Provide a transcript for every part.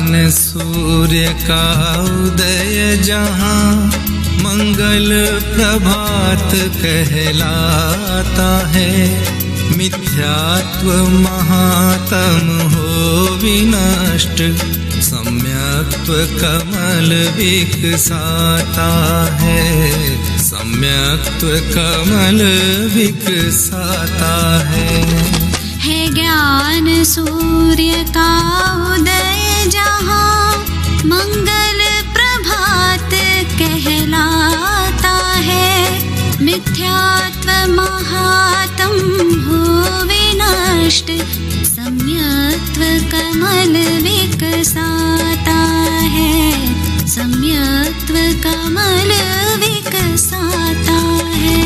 ज्ञान सूर्य का उदय जहाँ मंगल प्रभात कहलाता है। मिथ्यात्व महातम हो विनष्ट, सम्यक्त्व कमल विकसाता है। सम्यक्त्व कमल विकसाता है ज्ञान सूर्य का उदय जहाँ मंगल प्रभात कहलाता है। मिथ्यात्व महातम हो विनष्ट, सम्यक्त्व कमल विकसाता है। सम्यक्त्व कमल विकसाता है।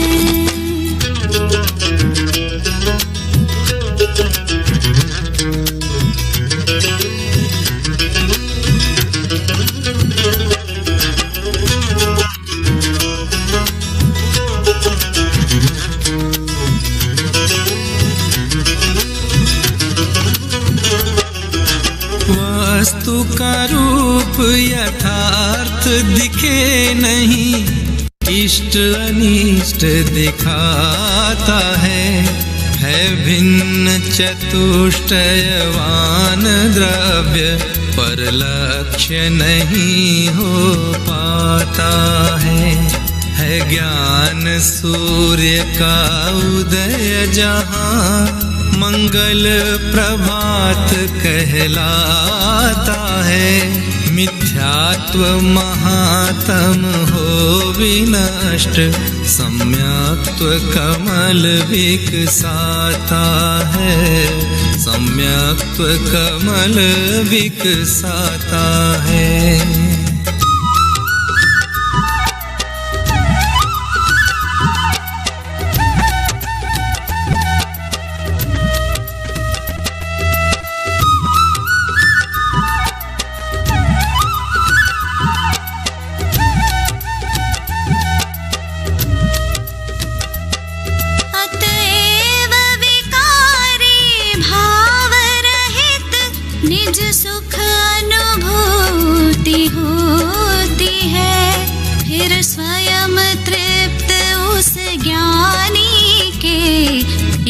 वस्तु का रूप यथार्थ दिखे नहीं, इष्ट अनिष्ट दिखाता है। भिन्न चतुष्टयवान द्रव्य पर लक्ष्य नहीं हो पाता है ज्ञान सूर्य का उदय जहाँ मंगल प्रभात कहलाता है। मिथ्यात्व महातम हो विनष्ट, सम्यक्त्व कमल विकसाता है। सम्यक्त्व कमल विकसाता है। निज सुख अनुभूति होती है, फिर स्वयं तृप्त उस ज्ञानी के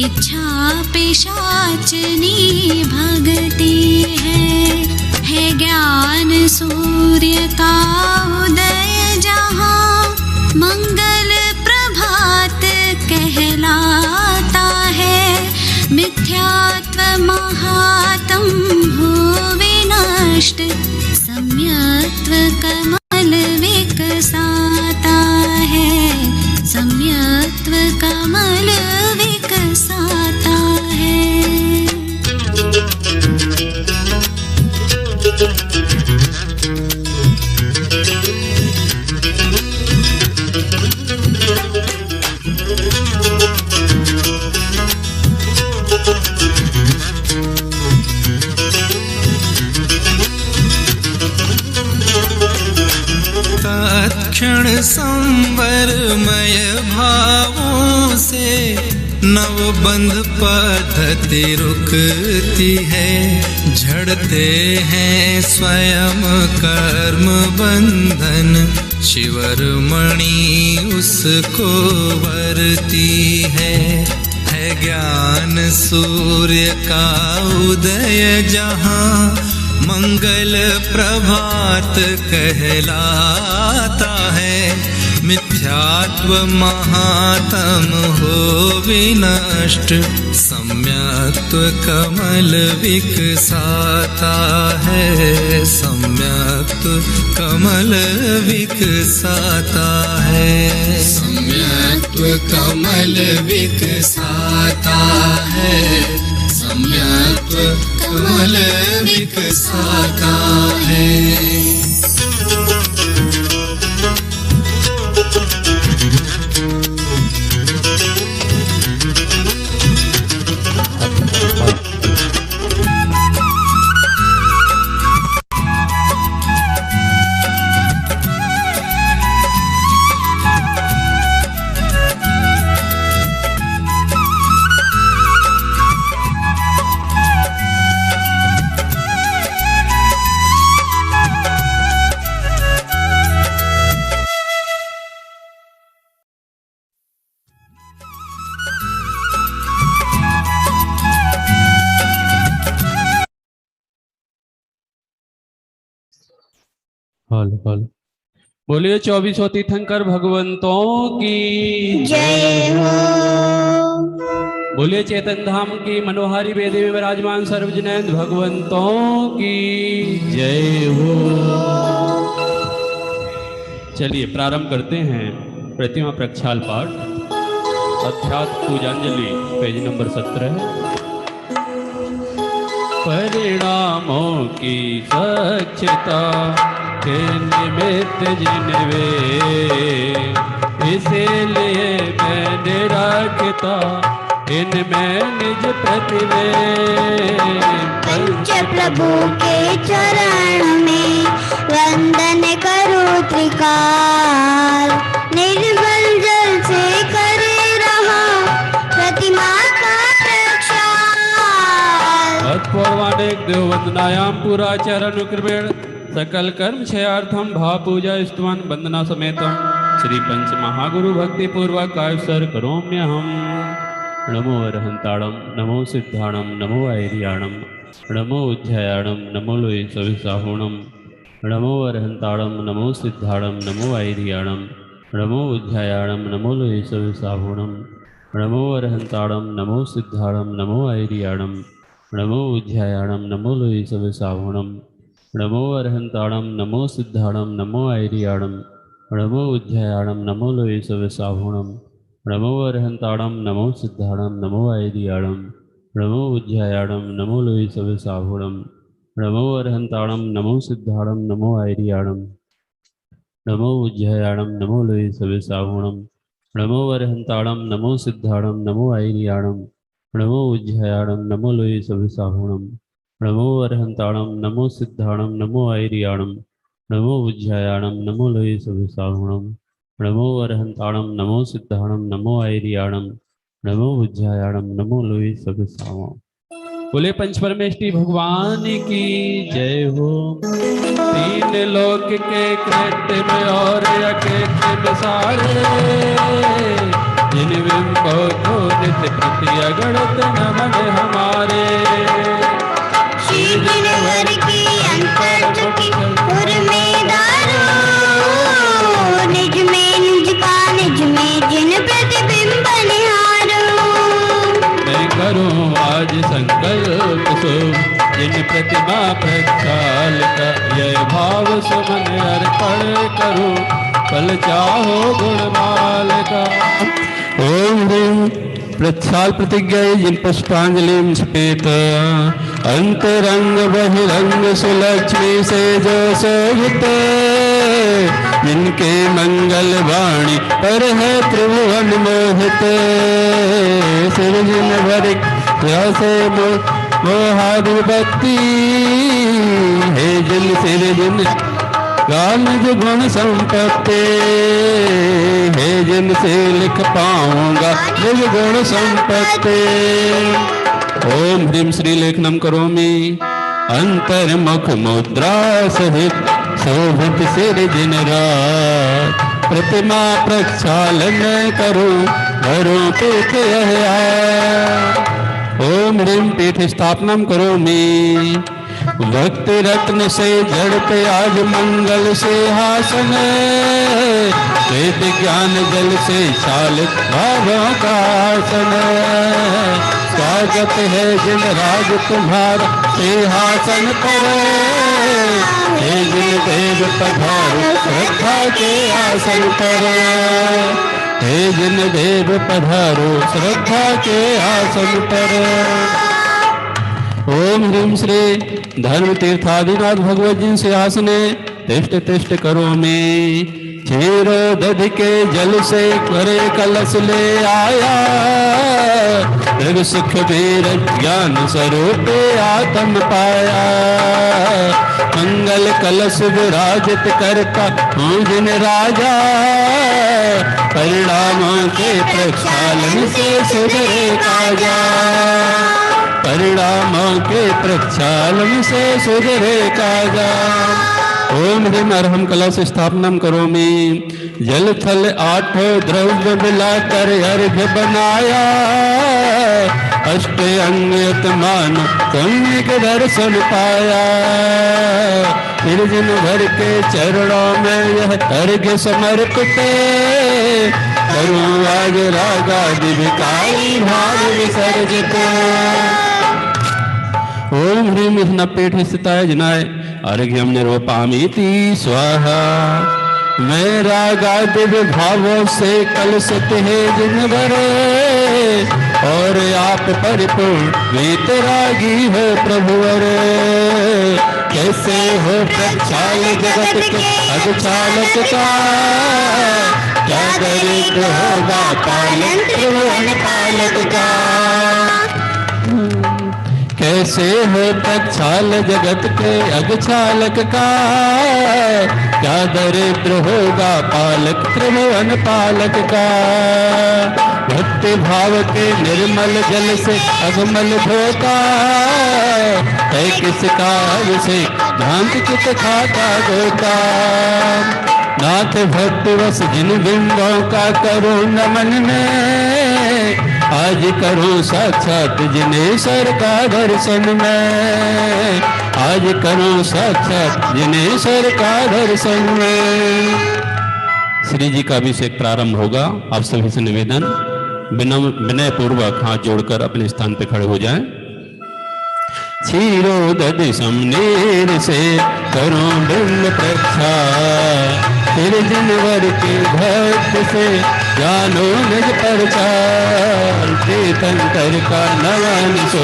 इच्छा पिशाचनी भगती है ज्ञान सूर्य का उदय जहाँ मंगल प्रभात कहलाता है। मिथ्यात्व महातम हो विनष्ट, सम्यक्त्व कमल विकसाता है। सम्यक्त्व कमल विकसाता है। तत्क्षण संवरमय भावों से नवबंध पद्धति रुकती है। झड़ते हैं स्वयं कर्म बंधन, शिवरमणि उसको वरती है ज्ञान सूर्य का उदय जहाँ मंगल प्रभात कहलाता है। मिथ्यात्व महातम हो विनष्ट, सम्यक्त्व कमल विकसाता है। सम्यक्त्व कमल विकसाता है। सम्यक्त्व कमल विकसाता है। सम्यक्त्व कमल विकसाता है। Hall hall. बोलिए 24 तीर्थंकर भगवंतों की जय हो। बोलिए चेतन धाम की मनोहारी वेदी में विराजमान सर्वजनैन भगवंतों की जय हो। चलिए प्रारंभ करते हैं प्रतिमा प्रक्षाल पाठ। अध्यात्म पूजांजलि पेज नंबर 17। परिणामों की स्वच्छता के निमित्त जिनवे, इसीलिए मैंने रखता इनमें निज प्रतिवे। पंच प्रभु के चरण में वंदन करो त्रिकाल, निर्मल जल से करे रहा प्रतिमा का प्रक्षाल। तत्पूर्वानेक देववंदनायां पुराचारण कृपेण सकल कर्म क्षयार्थम भाव पूजा स्तुवन वंदना समेतम श्री पंच महागुरु भक्ति पूर्वक कायसर करोम्यहम्। नमो अरहंताणम नमो सिद्धाणम नमो ऐरियाणम नमो उज्जयाणम नमो लोय सविसाहुणम। नमो अरहंताणम नमो सिद्धाणम नमो ऐरियाणम नमो उज्जयाणम नमो लोय सविसाहुणम। नमो अरहंताणम नमो सिद्धाणम नमो ऐरियाणम नमो उज्जयाणम नमो लोय सविसाहुणम। नमो अरहंताणम नमो सिद्धाणम नमो ऐरियाणम नमो उज्जयाणम नमो लोय सविसाहुणम। नमो अरहंताणम नमो सिद्धाणम नमो ऐरियाणम नमो उज्जयाणम नमो लोय सविसाहुणम। नमो अरहंताणम नमो सिद्धाणम नमो ऐरियाणम नमो उज्जयाणम नमो लोय सविसाहुणम। नमो अरहंताणम नमो सिद्धाणम नमो ऐरियाणम नमो उज्जयाणम नमो लोय सविसाहुणम। नमो अरहंताणम नमो सिद्धाणम नमो ऐरियाणम नमो उज्जयाणम नमो लोय सविसाहुणम। नमो अरहंताणम नमो सिद्धाणम नमो ऐरियाणम नमो उज्जयाणम नमो लोय सविसाहुणम। बोले पंच परमेष्टि भगवान की जय हो। तीन लोक के कृत्य और अकृत्य सारे, जिन बिंबो को नित्य प्रति अगणित नमन हमारे। श्री गिरवर की अंतर चुकी उर में दारो, निज में निज का निज में जिन प्रतिबिंब निहारो। मैं करूं आज संकल्प सो, जिन प्रतिमा प्रक्षाल का यह भाव सुमन अर्पण करूं, फल चाहो गुणमाल का। ओम ह्रीं प्रक्षाल प्रतिज्ञा जिन पुष्पांजलि स्फेत, अंतरंग बहिरंग सुलक्ष्मी से जो शोभित, जिनके मंगल वाणी पर है त्रिभुवन मोहित। सिरजिन भर से मोहादि भक्ति, हे जिन सिरजिन गानज गुण संपत्ति, हे जिन से लिख पाऊंगा निज गुण संपत्ति। ओम ह्रीं श्री लेखनम करोमि, अंतर्मुख मुद्रा सहित शोभित सिर दिन रात, प्रतिमा प्रक्षालन करूं भरूं पीठ यह। ओम ह्रीं पीठ स्थापनम करोमि, भक्ति रत्न से जड़ते आज मंगल से हासन, वेद ज्ञान जल से चालित भावों का आसन। स्वागत है जिन राज तुम्हारा सिंहासन पर, हे जिन देव पधारो श्रद्धा के आसन पर, हे जिन देव पधारो श्रद्धा के आसन पर। ओम ह्रीं श्री धर्म तीर्थादिनाथ भगवत जी से आसने तिष्ठ तिष्ठ करोमि, क्षीरो दधि के जल से करे कलश ले आया, रघु सुख वीर ज्ञान स्वरूप आत्म पाया। मंगल कलश विराजित करता हूँ जिन राजा, परिणामों के प्रक्षालन से सुधरे काजा, परिणामों के प्रक्षालन से सुधरे काजा। ओम ह्रीं अरहम कलश स्थापनम करोमि, जल थल आठों द्रव्य मिलाकर अर्घ्य बनाया, अष्ट अंग मान सम्यक दर्शन पाया। फिर जिन भर के चरणों में यह अर्घ्य समर्पित करूं आज रागादि विकारी भाव विसर्जित। ओम ह्रीं विष्णुपीठ स्थिताय जिनाय अर्घ्यम निर्वपामीति स्वाहा। मैं रागादि भावों से कलशित है जिन भरे और आप परिपूर्ण वीतरागी हो प्रभुवर। कैसे हो प्रक्षाल जगत के अगचालक का, क्या दरिद्र होगा पालन त्रिभुवन पालक का। कैसे हो प्रक्षाल जगत के अगचालक का, क्या दरिद्र होगा पालक त्रिभुवन पालक का। भक्ति भाव के निर्मल जल से अगमल धोता है, किसका अभिषेक भ्रांत चित खाता धोता। नाथ भक्ति वस जिन बिंबों का करो नमन में, आज करो साक्षात जिनेश्वर का दर्शन में। आज करो साक्षात जिनेश्वर का दर्शन में। श्री जी का अभिषेक प्रारंभ होगा। आप सभी से निवेदन, विनय पूर्वक हाथ जोड़कर अपने स्थान पे खड़े हो जाएं। क्षीरोदधि समनीर से करो बिंब प्रक्षा, फिर जिनवर के भक्त से जानो निज परचार। तीर्थंकर का नवन सो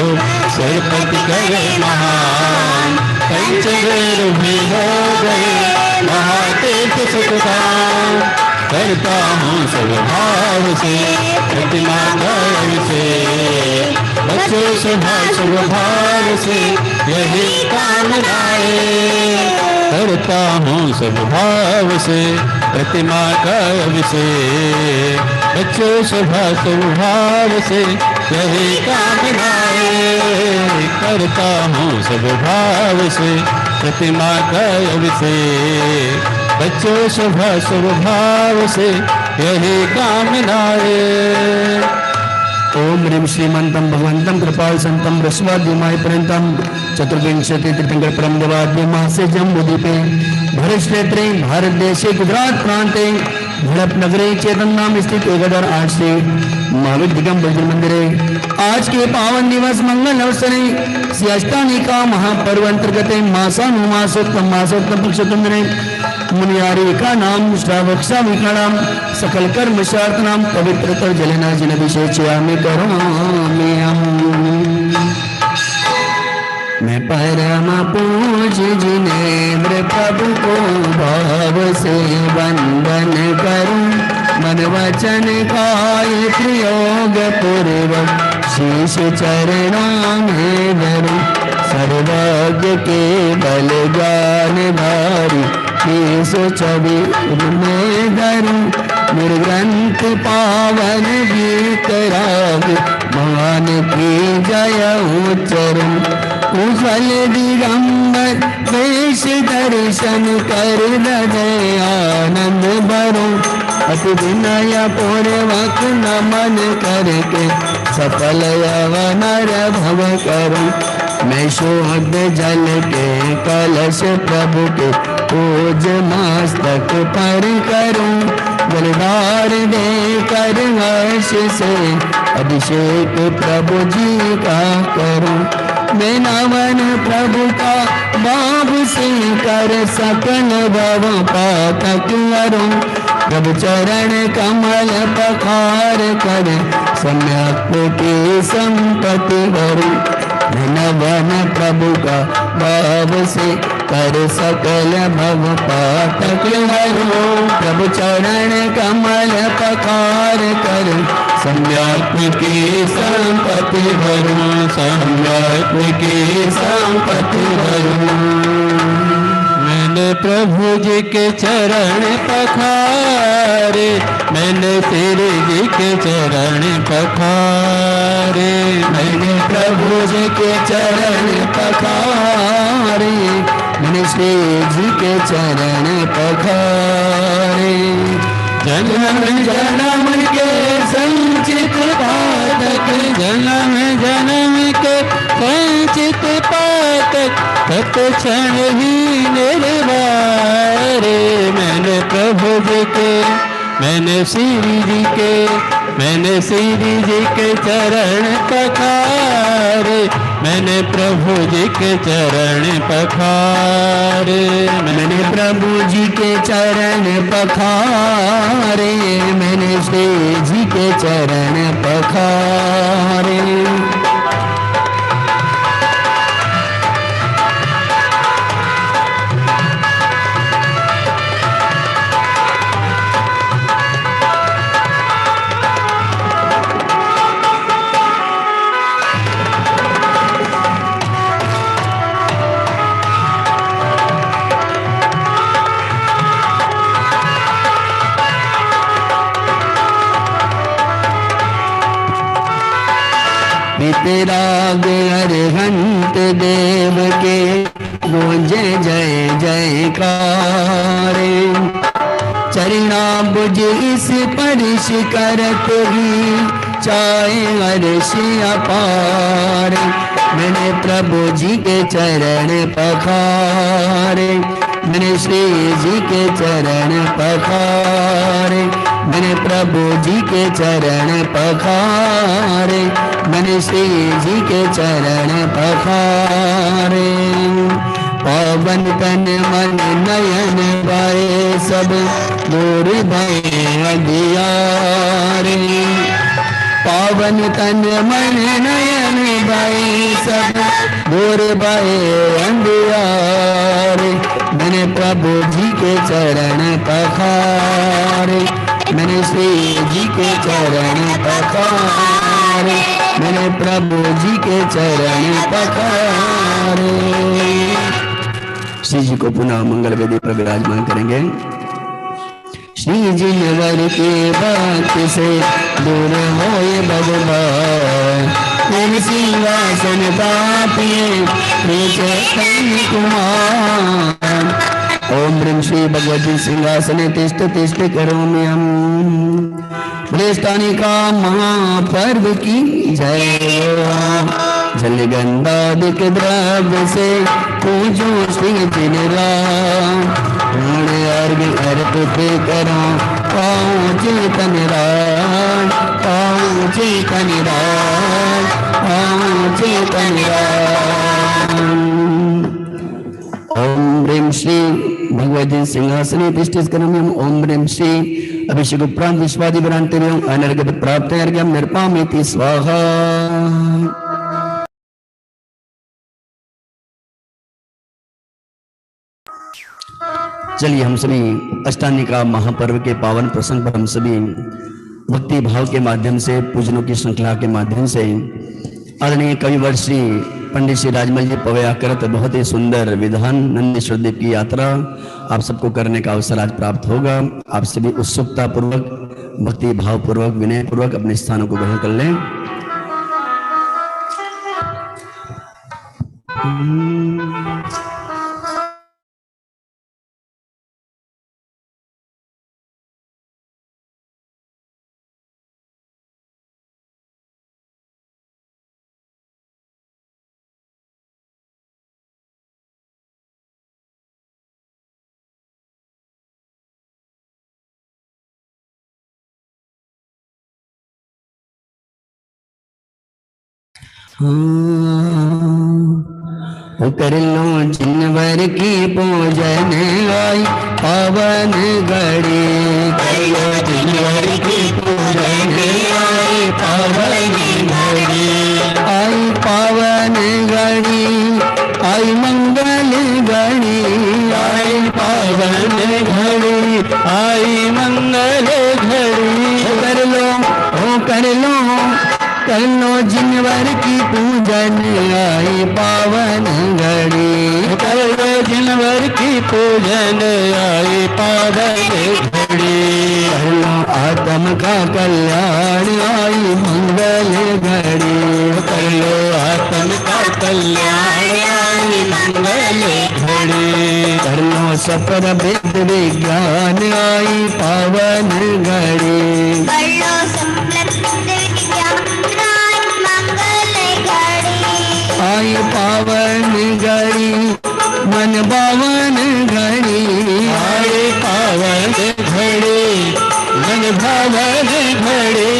सरपति करे महान, पंचवेर भी हो गए महातीर्थ सुखदान। करता हूँ स्वभाव से प्रतिमा गर्व से, बच्चों स्वभाव से यही काम लाए। करता हूँ स्वभाव से प्रतिमा गर्व से, बच्चों स्वभाव से यही काम लाए। करता हूँ स्वभाव से प्रतिमा गर्व से, बच्चों स्वभाव से यही काम लाए। ओम ह्रीं श्रीमंतं भगवंतं कृपाल संतं बृहस्पतिमाय पर्यंतं चतुर्विंशति तीर्थंकर परम देवाद्य मासे जम्बूद्वीपे भरतक्षेत्रे भारत देशे गुजरात प्रांते भड़प नगरे चेतन नाम स्थित 1008 से महावीर दिगंबर मंदिरे आज के पावन दिवस मंगल अवसरे श्री अष्टानी का महापर्व अंतर्गत मासोत्तम पक्षतुंदरे मुनियारी का नाम श्रावक्षा विकाणाम सकल कर्म शार्थ नाम पवित्र जलना जिन विशेषयामि करोमि हम। मैं परम पूज्य जिनेन्द्र प्रभु को भाव से वंदन करूं, मन वचन काय प्रयोग पूर्वक शीश चरणों में धरूं। सर्वज्ञ के बल ज्ञान धारी सो छवि में धरूं। निर्ग्रंथ पावन गीत राग मान की जय उच्चरण। कुशल दिगंबर वेश दर्शन कर हृदय आनंद भरो। अति विनय पूर्वक नमन करके सफल अवनर भव करूं। मैं शुद्ध जल के कलश प्रभु के पूज मस्तक पर करूं। जलधार देकर हर्ष से अभिषेक प्रभु जी का करूं। मैं नमन प्रभु का बाबू से कर सकल भव पातक करूं। प्रभु चरण कमल पखार कर सम्यक की संपत्ति भरूं। नवन प्रभु का भाव से कर सकल भव पातक हरो। प्रभु चरण कमल पखार कर सम्यक की संपत्ति भरो। सम्यक की संपत्ति भरो। मैंने प्रभु जी के चरण पखारे, मैंने तेरे जी के चरण पखारे। मैंने प्रभु जी के चरण पखारे, मैंने श्री जी के चरण पखारे। जन्म जन्म के संचित पातक, जन्म जन्म के संचित पातक तक तत क्षण ही निर्वारे। मैंने प्रभु जी के, मैंने श्री जी के, मैंने श्री जी के चरण पखारे। मैंने प्रभु जी के चरण पखारे। मैंने प्रभु जी के चरण पखारे। मैंने श्री जी के चरण पखारे। पितराग अरहंत देव के गूंजे जय जयकारे। चरणाबुज इस स्पर्श करत ही चाहे अर्श अपार। मैंने प्रभु जी के चरण पखारे। मैंने श्री जी के चरण पखारे। मैंने प्रभु जी के चरण पखारे। मैंने श्री जी के चरण पखारे। पावन तन मन नयन भय सब दूर भय अंधियारे। पावन तन मन नयन भय सब दूर भय अंधियारे। मैंने प्रभु जी के चरण पखारे। मैंने श्री जी के चरण पखारे। मैंने प्रभु जी के चरण पखारे। श्री जी को पुनः मंगल वेदी पर विराजमान करेंगे। श्री जी वर के भक्त से दूर होए बदबार। सिंहासन पापिए चैतन्य कुमार। ओम ह्रीं श्री भगवती सिंहासने तिष्ठ तिष्ठ करोमि हम। का महापर्व की जय। जल गंधादिक द्रव्य से पूजो श्री जिन राम। अर्घ अर्पित करो पाओ चेतन राम। पाओ चेतन राम। पाओ चेतन राम। ओम ह्रीं श्री भगवती सिंहासने तिष्ठित करोमि हम। ओम ह्रीं श्री अभिषेक उपरांत विश्वादि वरांतर्यं अनर्घ प्राप्त अर्घ्यं निर्पामेति स्वाहा। चलिए हम सभी अष्टानिका महापर्व के पावन प्रसंग पर हम सभी भक्ति भाव के माध्यम से, पूजनों की श्रृंखला के माध्यम से आदरणीय कविवर श्री पंडित श्री राजमल जी पवया करत बहुत ही सुंदर विधान नंदीश्वर देव की यात्रा आप सबको करने का अवसर आज प्राप्त होगा। आप सभी उत्सुकता पूर्वक, भक्ति भाव पूर्वक, विनय पूर्वक अपने स्थानों को ग्रहण कर लें। कर लो जिनवर की पूजन आई पावन घड़ी। कर लो जिनवर की पूजन आई पावन घड़ी। आई पावन घड़ी, आई मंगल घड़ी। आई पावन घड़ी, आई मंगल घड़ी। कर लो जिनवर की पूजन आई पावन घड़ी। कर लो जिनवर की पूजन आई पावन घड़ी। कर लो आत्म का कल्याण आई मंगल घड़ी। कर लो आत्म का कल्याण आई मंगल घड़ी। कर लो सफल वेद विज्ञान आई पावन घड़ी। कर लो सफल वेद विज्ञान आई मंगल घड़ी। आई पावन घड़ी मन पावन घड़ी आई पावन घड़ी मन भावन घड़ी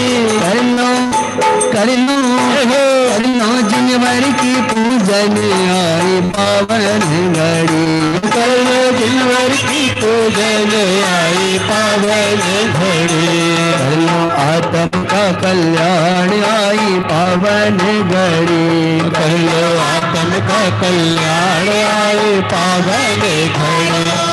कर लो जिनवर की पूजन आई पावन घड़ी कर लो जिनवर की पूजन आई पावन घड़ी कर लो आत्म का कल्याण आई पावन घड़ी कर लो आत्म का कल्याण आई पावन घड़ी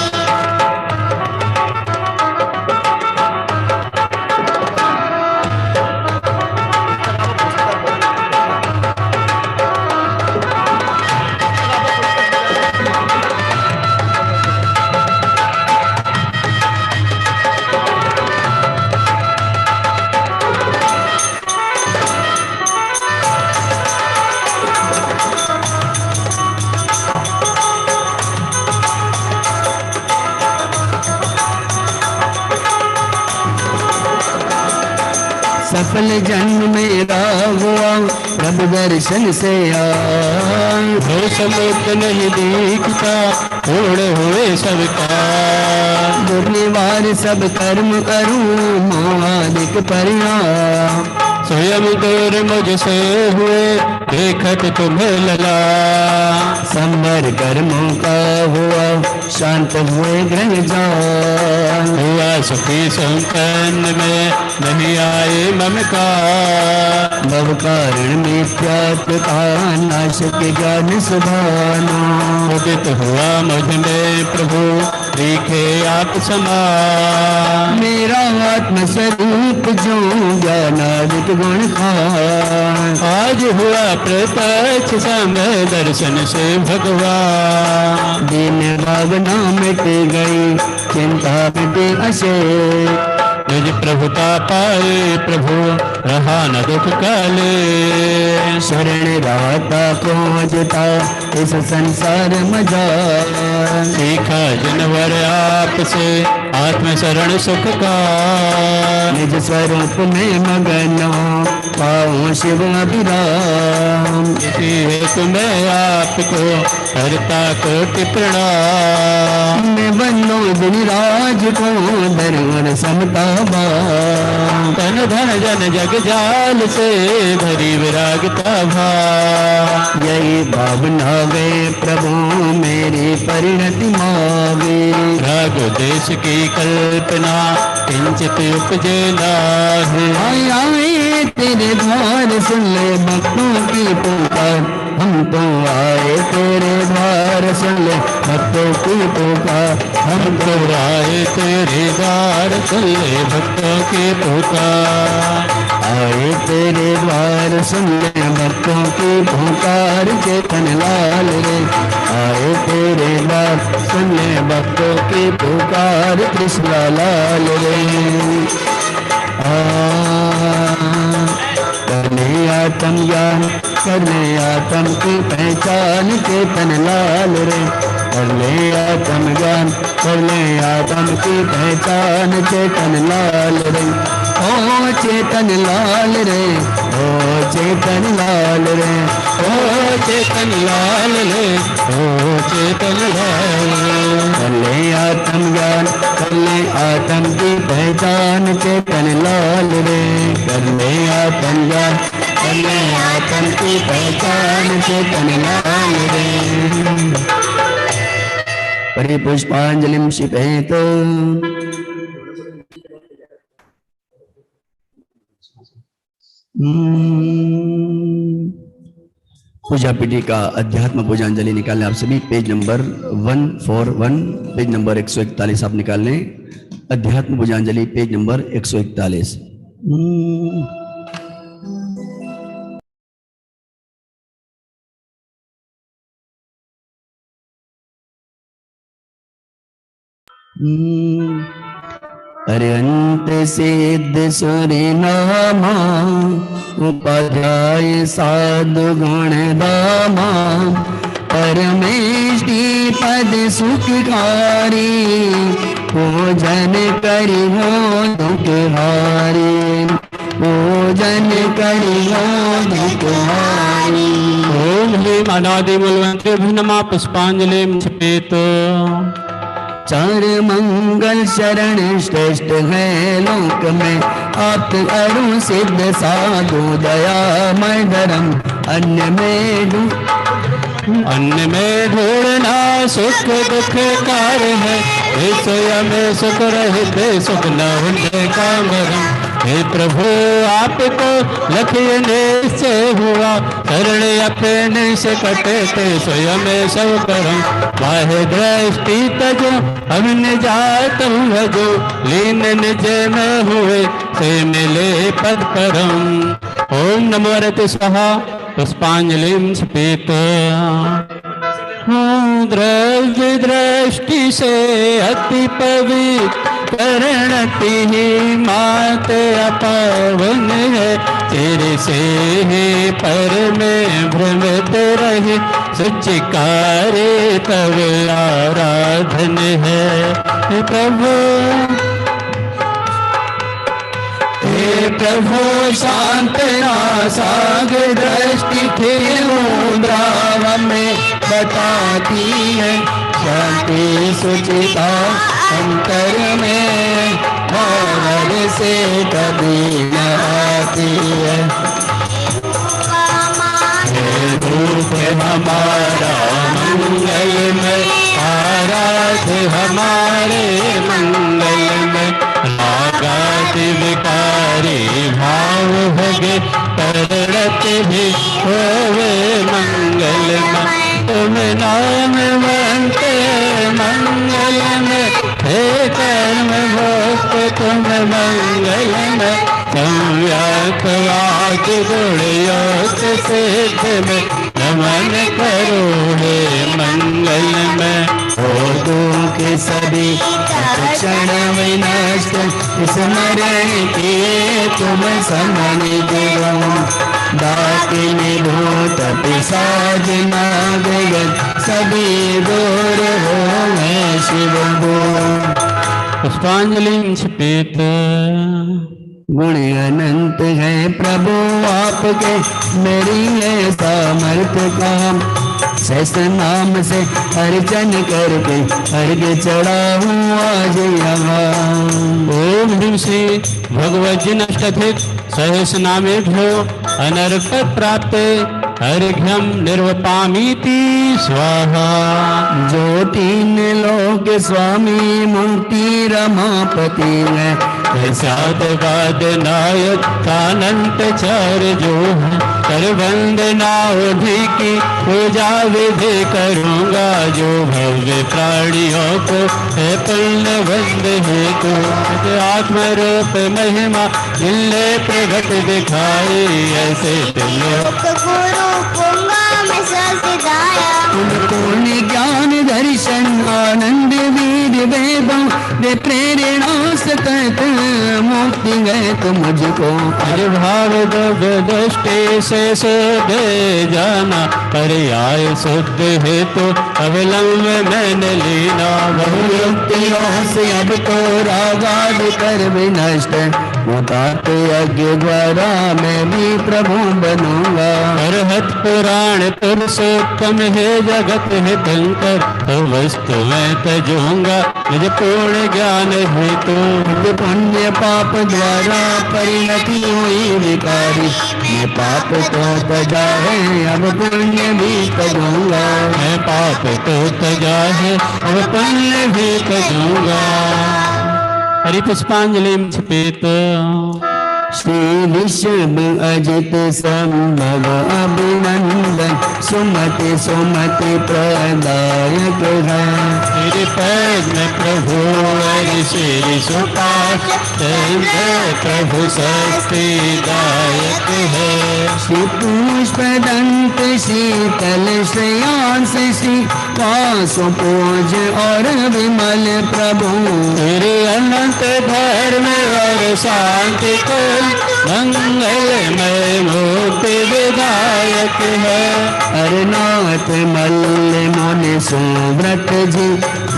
सफल जन्म मेरा हुआ प्रभु दर्शन से हो समुख नहीं दिखता पूर्ण हुए सबका दुर्निवार सब कर्म करूं महादिक परिणाम स्वयं दूर मुझसे हुए देखत तुम्हें लला संबर कर्मों का हुआ शांत हुए ग्रह जान हुआ सुखी संपन्न में नहीं आए ममकार भव कारण मिथ्यात्व का नाश के ज्ञान सुभाना उदित हुआ मुझ में प्रभु दिखे आप समान मेरा आत्म स्वरूप जो ज्ञानादिक गुण खान आज हुआ प्रत्यक्ष समय दर्शन से भगवान दिन भावना मिट गई चिंता मिटे अशेष निज प्रभुता पाए प्रभु रहा न दुख काले शरण राता पहुँचता इस संसार मजा सीखा जनवर आपसे आत्म शरण सुख का निज स्वरूप में मगन पाऊँ शिव अभिराम इसी हेतु मैं आपको करता कोटि प्रणाम मैं बनो दिन राज को दरवर समता तन धन जन जग जाल से भरी विरागता भाव यही भावना वे प्रभु मेरी परिणति मावे राग देश की कल्पना किंचित उपजे नाहि आए आए तेरे द्वार सुन ले भक्तों की पुकार हम तो आए तेरे द्वार सुन ले भक्तों की पुकार हम तो आए तेरे द्वार सुन ले भक्तों की पुकार आए तेरे द्वार सुन ले भक्तों की पुकार चेतन लाल रे आए तेरे द्वार सुन ले भक्तों की पुकार कृष्ण लाल रे करने आत्म ज्ञान करने आत्म की पहचान चेतन लाल रे करने आत्म ज्ञान करने आत्म की पहचान चेतन लाल रे ओ चेतन लाल रे ओ चेतन लाल रे ओ चेतन लाल ले ओ चेतन लाल करने आत्म ज्ञान करने आत्म की पहचान चेतन लाल रे करने आत्म ज्ञान करने आत्म की पहचान चेतन लाल रे परिपुष्पांजलिं क्षिपेत पूजा पीठी का अध्यात्म पूजांजलि निकालें आप सभी पेज नंबर 141 पेज नंबर 141 आप निकाल लें अध्यात्म पूजांजलि पेज नंबर 141 अरे अंत सिद्ध सुरिनामा उपाध्याय साधु गुण दामा परमेष्टि पद सुखकारी पूजन करि हो दुख हारी पूजन करि हो दुख हारी ओम ह्रीं अनादि मूलमंत्रेभ्यो नमः पुष्पांजलि क्षिपेत। चार मंगल शरण श्रेष्ठ है लोक में, आप अरु सिद्ध साधु दयामय धर्म, अन्य में ढूंढना सुख दुख कार है, स्वयं सुख रहते सुख न होने का मरम। हे प्रभु आपको लखने से हुआ, शरण अपने से कटे स्वयं सब करम। वाहे दृष्टि तजो हमने जात भजो, लीन निज में हुए से मिले पद परम। ओम नमो रति स्वाहा पुष्पांजलि क्षिपेत। द्रव्य दृष्टि से अति पवित्र करणति ही मात अपावन है, तेरे से ही पर में भ्रमित रहे, सच्चिकारे तव आराधन है। हे प्रभु शांत नासाग दृष्टि फिर मुद्रा में बताती है, शांति सुचिता अंतर में और से कभी न आती है। रूप हमारा मंगल में, आराध हमारे मंगल में, रागाति विकारी भाव भगे, तरड़त भी होवे मंगल में। तुम नाम बनते मंगल में, हे कर्म भोग तुम मंगल में। संव्याक वाक गुण योग सिद्ध में, नमन करो हे मंगल में। के सभी क्षण विनष्ट, स्मरण किए तुम समन देवम। डाकिनी भूत पिशाच नागयन, सभी दूर हो मैं शिव गुण। पुष्पांजलि क्षिपेत। गुण अनंत है प्रभु आपके, मेरी है सामर्थ्य काम। सहस्र नाम से अर्चन करके अर्घ चढ़ाऊं आज यहाँ। ओम ह्रीं श्री भगवत जी नष्टधिक सहस्र नामेभ्यो अनर्क प्राप्ते, अर्घ्यम निर्वपामीति स्वाहा। जो तीन लोक स्वामी मुक्ति रमापति है, साध वाद नायक कानंत चार जो है, कर वंदना उन्हीं की पूजा विधि करूँगा, जो भव्य प्राणियों को है पुण्य बंद हेतु। आत्म रूप महिमा दिल्ले प्रगट दिखाई, ऐसे पूर्ण ज्ञान दर्शन आनंद वीर वैभव, वे प्रेरणा सकत मुक्ति गए तो मुझको। हर भाव दृष्टि से शुद्ध जाना, पर्याय शुद्ध है तो अवलंब मैंने लीना। बहुयुक्तियों से अब तो रागाद कर विनष्ट, मुतात यज्ञ द्वारा मैं भी प्रभु बनूंगा। अरहत पुराण पुरुषोत्तम है जगत हितंकर, तो वस्तु मैं तजूंगा निज पूर्ण ज्ञान हेतु। पुण्य पाप द्वारा परिणति हुई विकारी, मैं पाप तो तजा है अब पुण्य भी तजूंगा। मैं पाप तो तजा है अब पुण्य भी तजूंगा। हरि पुष्पांजलि क्षिपेत। श्री विश्व अजित संभव अभिनंदन, सुमति सुमति प्रदायक है। मेरे पैर में प्रभु श्री सुपाश, प्रभु शक्ति दायक है। श्री पुष्प दंत शीतल श्रेयांस, श्री वासु पूज और विमल प्रभु। तेरे अनंत धर्म और शांति को मंगलमय मुक्ति विधायक है। अरनाथ मल्ल मुनि सुव्रत जी,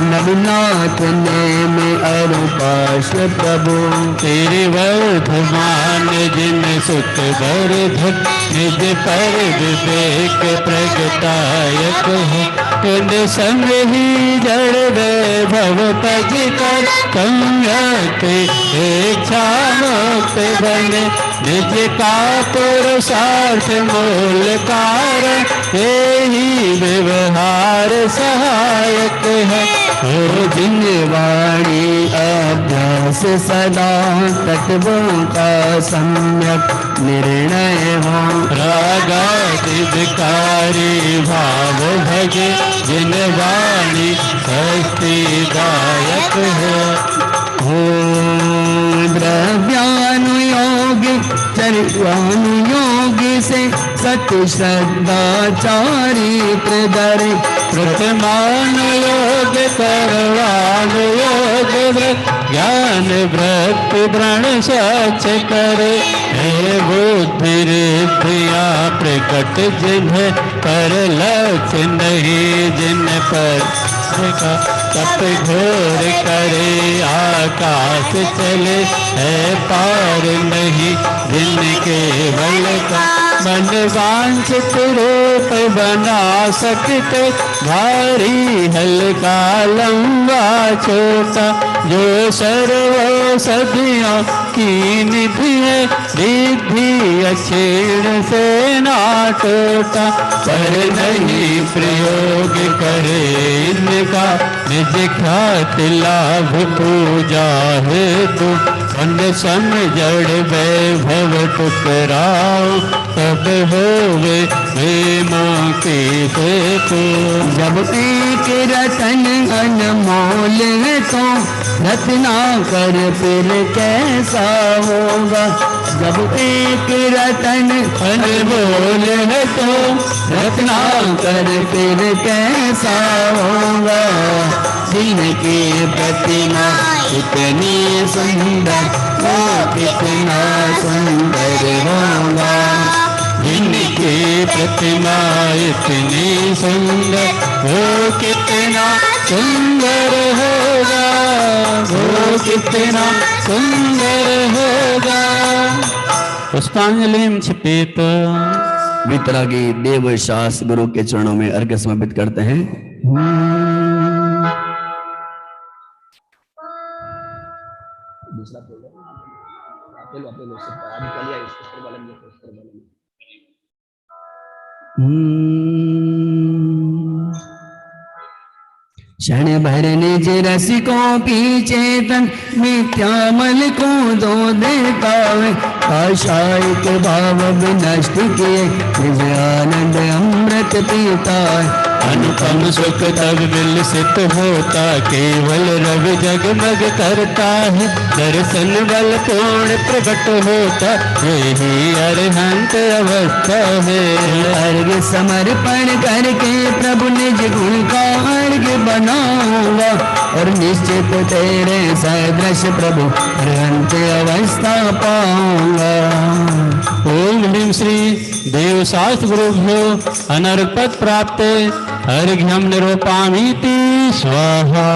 नवनाथ ने अरुपाश प्रभु। तेरे वर्धमान जिन सुख वर्धक निज पर विवेक प्रगटायक है। तुम संग ही जड़ वैभव तज कर संयत इच्छा मुक्त बने। निज का पुरुषार्थ मूल कारण यही व्यवहार सहायक है। हो जिन वाणी अभ्यास सदा तत्वों का सम्यक निर्णय हो। रागादिकारी भाव भजे जिन वाणी शक्तिदायक है। द्रव्यानुयोग चरित्रानुयोग से सत्य श्रद्धा चारित्र धरे। प्रथमानुयोग सर्वानुयोग ज्ञान वृत्ति व्रण स्वच्छ करे। हे बुद्धि रिद्धिया प्रकट जिन्हें पर लक्ष्य नहीं जिन पर तप घोर करे। आकाश चले है पार नहीं जिनके बल का मन वांछित रूप बना सकते। भारी हल्का लंबा छोटा जो सर्व सदियों की निधि है। रिद्धि अक्षीण से ना टूटा पर नहीं प्रयोग करे इनका। निज ख्याति लाभ पूजा हेतु मन सम जड़ वैभव टुकराओ। तब होवे प्रेमों की सेतु। जब एक रतन अनमोल है तो रत्ना कर फिर कैसा होगा। जब एक रतन अनमोल है तो रत्ना कर फिर कैसा होगा। जिनकी प्रतिमा इतनी सुंदर वो कितना सुंदर होगा। जिनकी प्रतिमा इतनी सुंदर वो कितना सुंदर होगा। वो कितना सुंदर होगा। पुष्पांजलि क्षिपेत। वितरागी देव शास गुरु के चरणों में अर्घ्य समर्पित करते हैं। क्षण भर निज रसिकों की चेतन मिथ्यामल को दो देता है। आशायिक भाव विनष्ट किए निज आनंद अमृत पीता है। अनुपम सुख तब विलसित होता केवल रवि जगमग करता है। दर्शन बल पूर्ण प्रकट होता यही अरहंत अवस्था है। अर्घ्य समर्पण करके प्रभु निज गुण का अर्घ्य बनाऊंगा और निश्चित तेरे सदृश प्रभु अरहंत अवस्था पाऊंगा। ओम ह्रीं श्री देव शास्त्र गुरुभ्यो अनर्पद प्राप्ते अर्घ्यम निरूपामीति स्वाहा।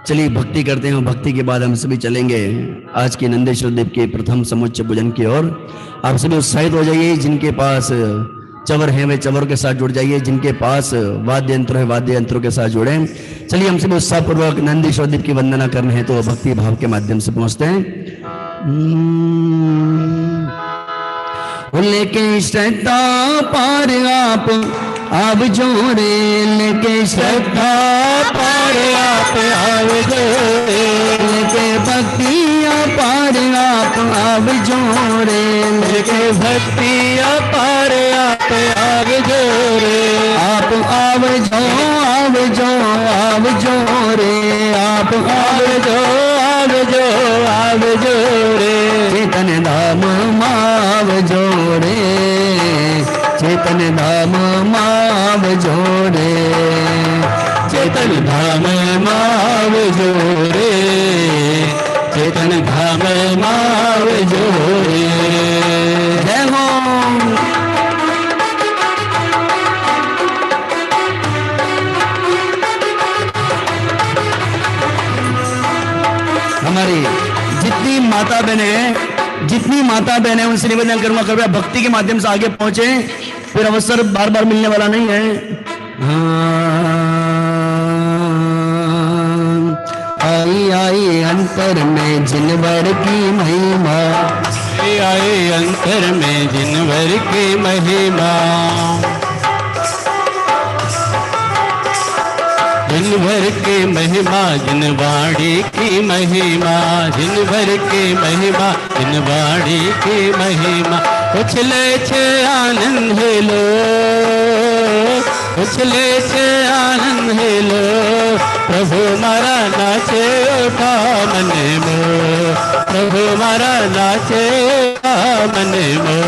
चलिए भक्ति करते हैं। भक्ति के बाद हम सभी चलेंगे आज के नंदेश्वर देव के प्रथम समुच्चय पूजन की ओर। आप सभी उत्साहित हो जाइए। जिनके पास चवर है वे चवर के साथ जुड़ जाइए। जिनके पास वाद्य यंत्र है वाद्य यंत्रों के साथ जुड़े। चलिए हम सभी उत्साहपूर्वक नंदीश्वर देव की वंदना करने हैं तो भक्ति भाव के माध्यम से पहुंचते हैं। लेके श्रद्धा पार आप जोड़े। लेके श्रद्धा पार आप जोड़े। लेके भक्ति पार आप जोड़े। लेके भक्ति पार आप जोड़े। आप आव जो रे। आप आव जो रे। चेतन धाम माव जोड़े। चेतन धाम माव जोड़े। चेतन धाम माव जोड़े। चेतन धाम माव जोड़े। जय हो। माता बहनें हैं, जितनी माता बहनें उनसे निवेदन करूंगा कृपया भक्ति के माध्यम से आगे पहुंचे, फिर अवसर बार बार मिलने वाला नहीं है। आई आई अंतर में जिनवर की महिमा, आई अंतर में जिनवर की महिमा, जिनवर की महिमा जिनवाड़ी की महिमा, जिनवर की महिमा जिनवाड़ी की महिमा। उछले छे आनंद हेलो, उछले छे आनंद हेलो, प्रभु मारा नाचे उठा मने मो, प्रभु मारा नाचे उठा मने मो।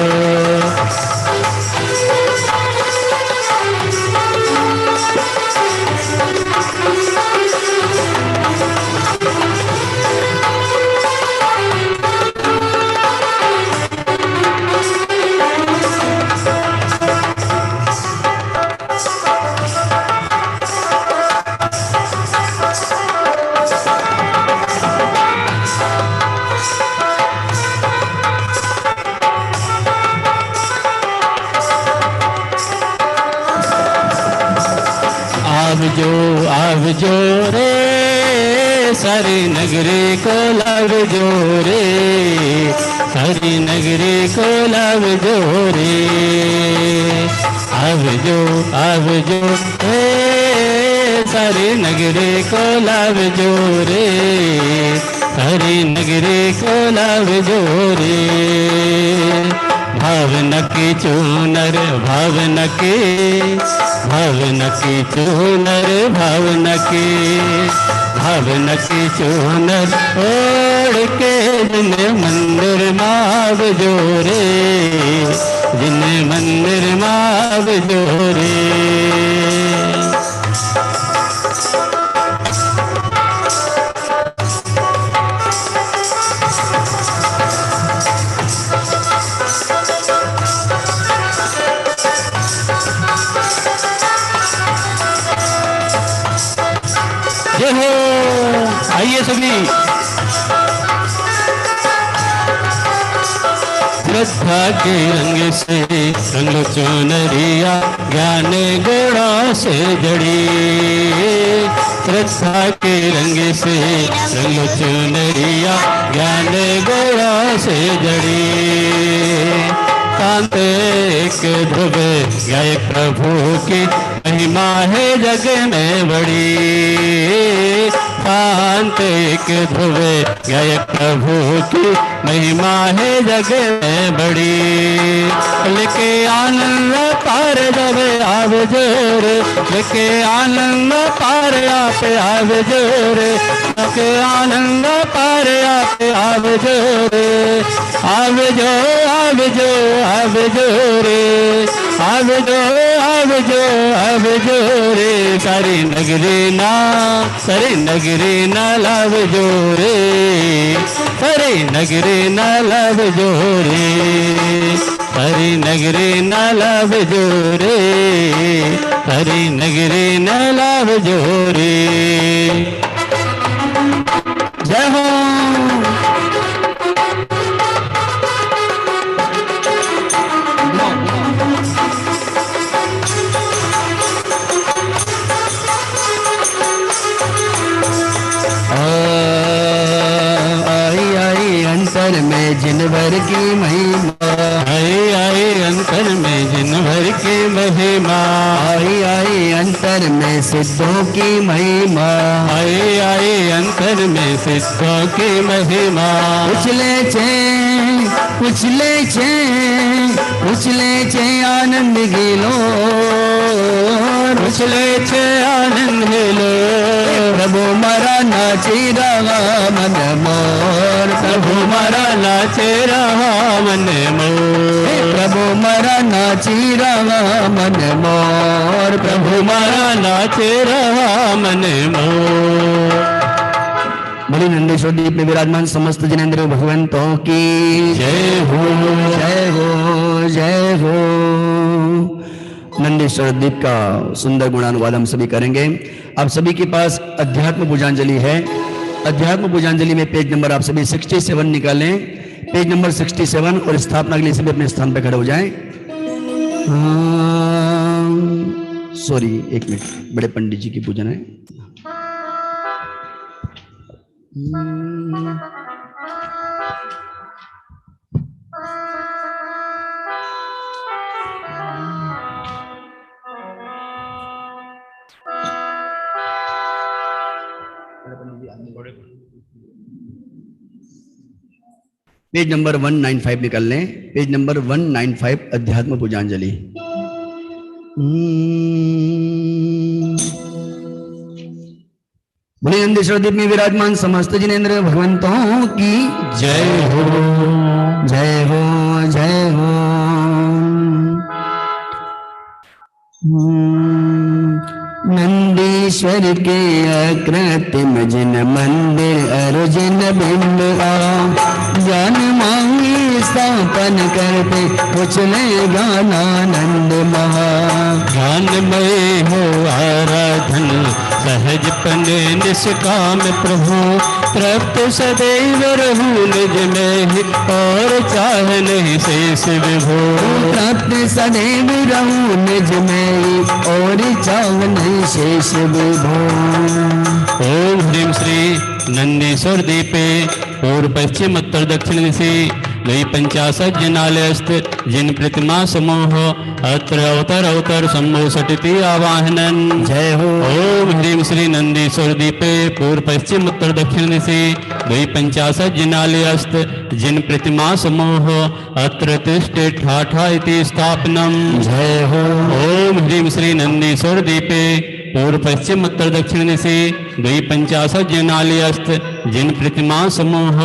आवजो रे सारी नगरी को लावजो रे, सारी नगरी को लावजो रे। आवजो आवजो रे सारी नगरी को लावजो रे, सारी नगरी को लावजो रे। भावना की चूनर भावना की, भावना की चूनर भावना की, भावना की चूनर ओढ़ के जिन मंदिर माव जोरे, जिन मंदिर माव जोरे। आइए सभी श्रद्धा के रंग से रंग चुनरिया, ज्ञान गुणों से जड़ी। श्रद्धा के रंग से रंग चुनरिया, ज्ञान गुणों से जड़ी। शांत एक ध्रुव गाय प्रभु की महिमा है जग में बड़ी। शांत एक ध्रुव गाय प्रभु की महिमा है जग में बड़ी। लेके आनंद पार जब आव जोर, लेके आनंद पार आप आव जोर, लेके आनंद पार आप आव जोर। आव जो आव जो आव जोरे, आव जो आव जो आव जोरे। सारी नगरी ना, सारी नगरी ना लाव जोरे, सारी नगरी ना लाव जोरे, सारी नगरी ना लाव जोरे, सारी नगरी ना लाव जोरे। जय हो। अंतर में जिनवर की महिमा, आई आई अंतर में जिनवर की महिमा। आई आई अंतर में सिद्धों की महिमा, आई आई अंतर में सिद्धों की महिमा। उछले छे उछले छे उछले छे आनंद गिलो, उछले छे आनंद गिलो। प्रभु मारा नाची रहा मन मोर, प्रभु मारा नाचे रहा मन मोर। प्रभु मारा नाची रहा मन मोर, प्रभु मारा नाचे रहा मन मोर। बड़ी नंदेश्वर दीप में विराजमान समस्त जिनेंद्र भगवंतों की जय हो, जय हो, जय हो। नंदेश्वर दीप का सुंदर गुणानुवाद हम सभी करेंगे। आप सभी के पास अध्यात्म पूजांजलि है। अध्यात्म पूजांजलि में पेज नंबर आप सभी 67 निकालें, पेज नंबर 67, और स्थापना के लिए सभी अपने स्थान पर खड़े हो जाएं। सॉरी, एक मिनट, बड़े पंडित जी की पूजन है। पेज नंबर 195 निकाल लें, पेज नंबर 195, अध्यात्म पूजांजलि। बोले नंदीश्वर द्वीप में विराजमान समस्त जिनेन्द्र भगवंतों की जय हो, जय हो, जय हो। नंदीश्वर के अकृत्रिम जिन मंदिर अर्जुन बिंब ज्ञान मांगी स्थापन करते उछले गानानंद महा। ज्ञानमय हो आराधन सहज पने निष्काम प्रभु, तृप्त सदैव रहूं निज में ही और चाह नहीं शेष विभो। तृप्त सदैव रहूं निज में ही और चाह नहीं शेष विभो। ओम ह्रीं श्री नंदीश्वर दीपे पूर्व पश्चिम उत्तर दक्षिण दिशि गई 50 जनालयस्त जिन प्रतिमा समूह अत्र अवतर अवतर शंभो सटिति आवाहनन। जय हो। ओम ह्रीं श्री नंदीश्वर दीपे पूर्व पश्चिम उत्तर दक्षिण दिशि गई 50 जनालयस्त जिन प्रतिमा समूह अत्र तिष्ठे ठाठा इति स्थापनम। जय हो। ओम ह्रीं श्री नंदीश्वर दीपे पूर्व पश्चिम उत्तर दक्षिण दिशि गई 50 जनालयस्त जिन प्रतिमा समूह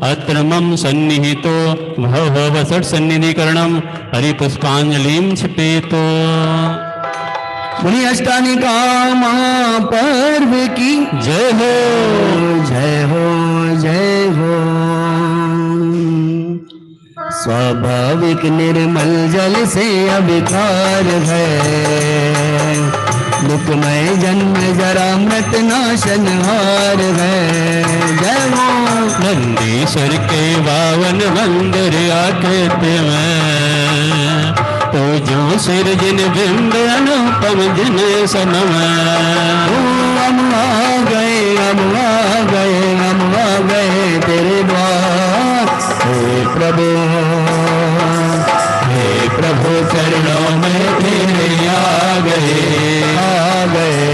अत्र मम सन्निहितो भवसट सन्निधिकरणम हरिपुष्पांजलिं क्षिपेतो। बोली अष्टानिका महापर्व की जय हो, जय हो, जय हो। स्वाभाविक निर्मल जल से अभिकार है, दुखमय जन्म जरा मृत नाशनहार है। जय हो। नंदीश्वर के बावन मंदिर आकृति में पूजो सिर जिन बिंब अनुपम जिन सनम। हम आ गए, हम आ गए, हम आ गए तेरे द्वार। हे प्रभु, हे प्रभु चरणों में तेरे आ गए, आ गए।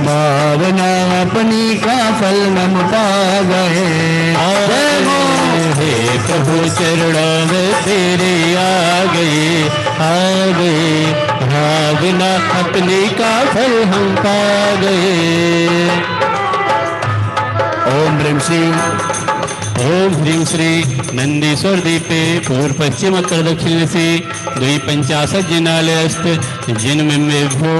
भावना अपनी का फल हम पा गए। जय हो। हे प्रभु चरणों में तेरे आ गए, आ गए। भावना अपनी का फल हम पा गए। ओम ह्रीं श्री ओम ह्रीं श्री नंदीश्वर दीपे पूर्व पश्चिम उत्तर दक्षिण दिशि द्वि 50 जनालयस्त जिनमें भो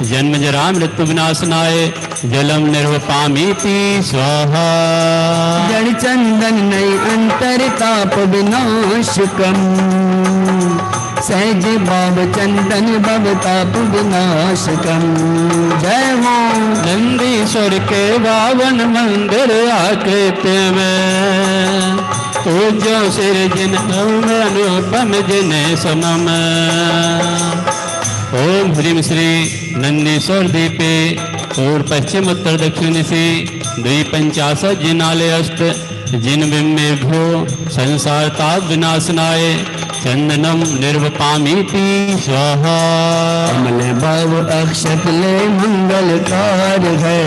जन्म जरा मृत्यु विनाशनाय जलम निर्वपामीति स्वाहा। जड़ चंदन नई अंतर ताप विनाशकम, सहज भाव चंदन भव ताप विनाशकम। जय हो। नंदीश्वर के बावन मंदिर आकृति में पूजो सिर जिन अनुपम जिन समम। ओम ह्रीं श्री नंदीश्वर दीपे पूर्व पश्चिम उत्तर दक्षिण दिशि द्वि 50 जनालयस्त जिन बिंबे भो संसार ताप विनाशनाय चंदनम निर्वपामीति स्वाहा। कमल भाव अक्षत ले मंगलकार है,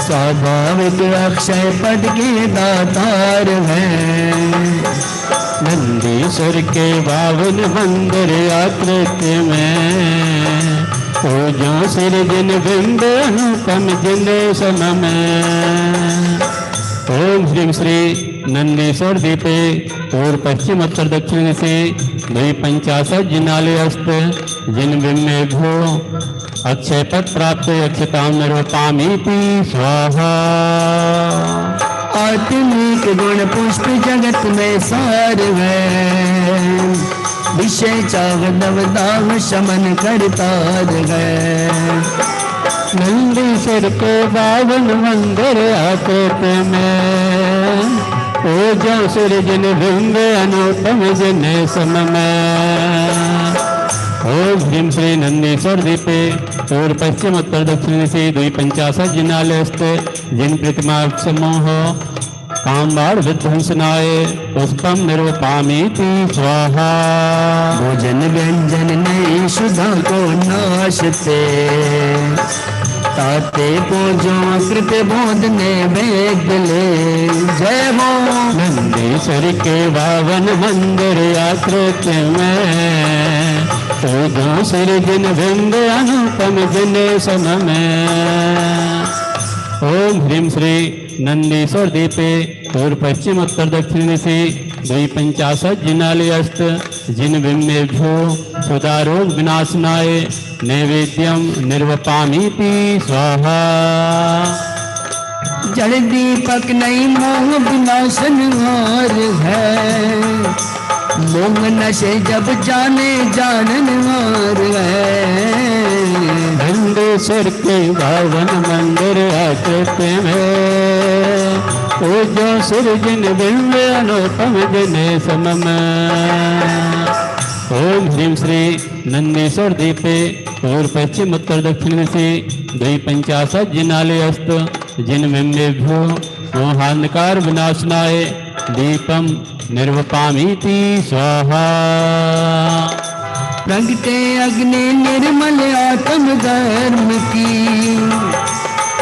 स्वाभाविक अक्षय पद के दातार है। नंदीश्वर के बावन मंदिर आकृति में पूजो सिर जिन बिंब अनुपम जिन सनम। ओम ह्रीं श्री नंदीश्वर दीपे पूर्व पश्चिम उत्तर दक्षिण दिशि द्वि 50 जनालयस्त जिन बिंबे भो अक्षय पद प्राप्त अक्षतां निर्वपामीति स्वाहा। आत्मिक गुण पुष्प जगत में सार है, विषय चाव नव दाव शमन करतार है। नंदीश्वर के बावन मंदिर आकृति में, पूजो सूर्य जिन बिंब अनुपम जिन सम में। ओम ह्रीं श्री नंदीश्वर दीपे पूर्व पश्चिम उत्तर दक्षिण से द्वि पंचाशत जिनालयस्त जिन प्रतिमा समूह कामबाड़ विध्वंसनाय पुष्पम निर्वपामीति स्वाहा। भोजन व्यंजन नई सुधा को नाशते, ताते पूजो कृत बोध ने वेद ले। जय हो नंदीश्वर के बावन मंदिर आकृति में, पूजो श्री जिन बिंब अनुपम जिन सम में। ओम ह्रीं श्री नंदीश्वर दीपे पूर्व पश्चिम उत्तर दक्षिण से द्वि पंचाशत जिनालयस्त जिन बिंबेभ्यो सुदारोग विनाशनाय नैवेद्यम निर्वपामीति स्वाहा। जड़ दीपक नई मोह विनाशन हार है, मोह नशे जब जाने जानन हार है। नंदीश्वर के बावन मंदिर आकृति में, पूजो सूर्य जिन बिंब अनुपम जिन सम में। ओम ह्रीं श्री नंदीश्वर दीपे पूर्व पश्चिम उत्तर दक्षिण से द्वि पंचाशत जिनालयस्त जिन बिंबेभ्यो मोहांधकार विनाशनाय दीपम निर्वपामीति स्वाहा। प्रगटे अग्नि निर्मल आत्म धर्म की,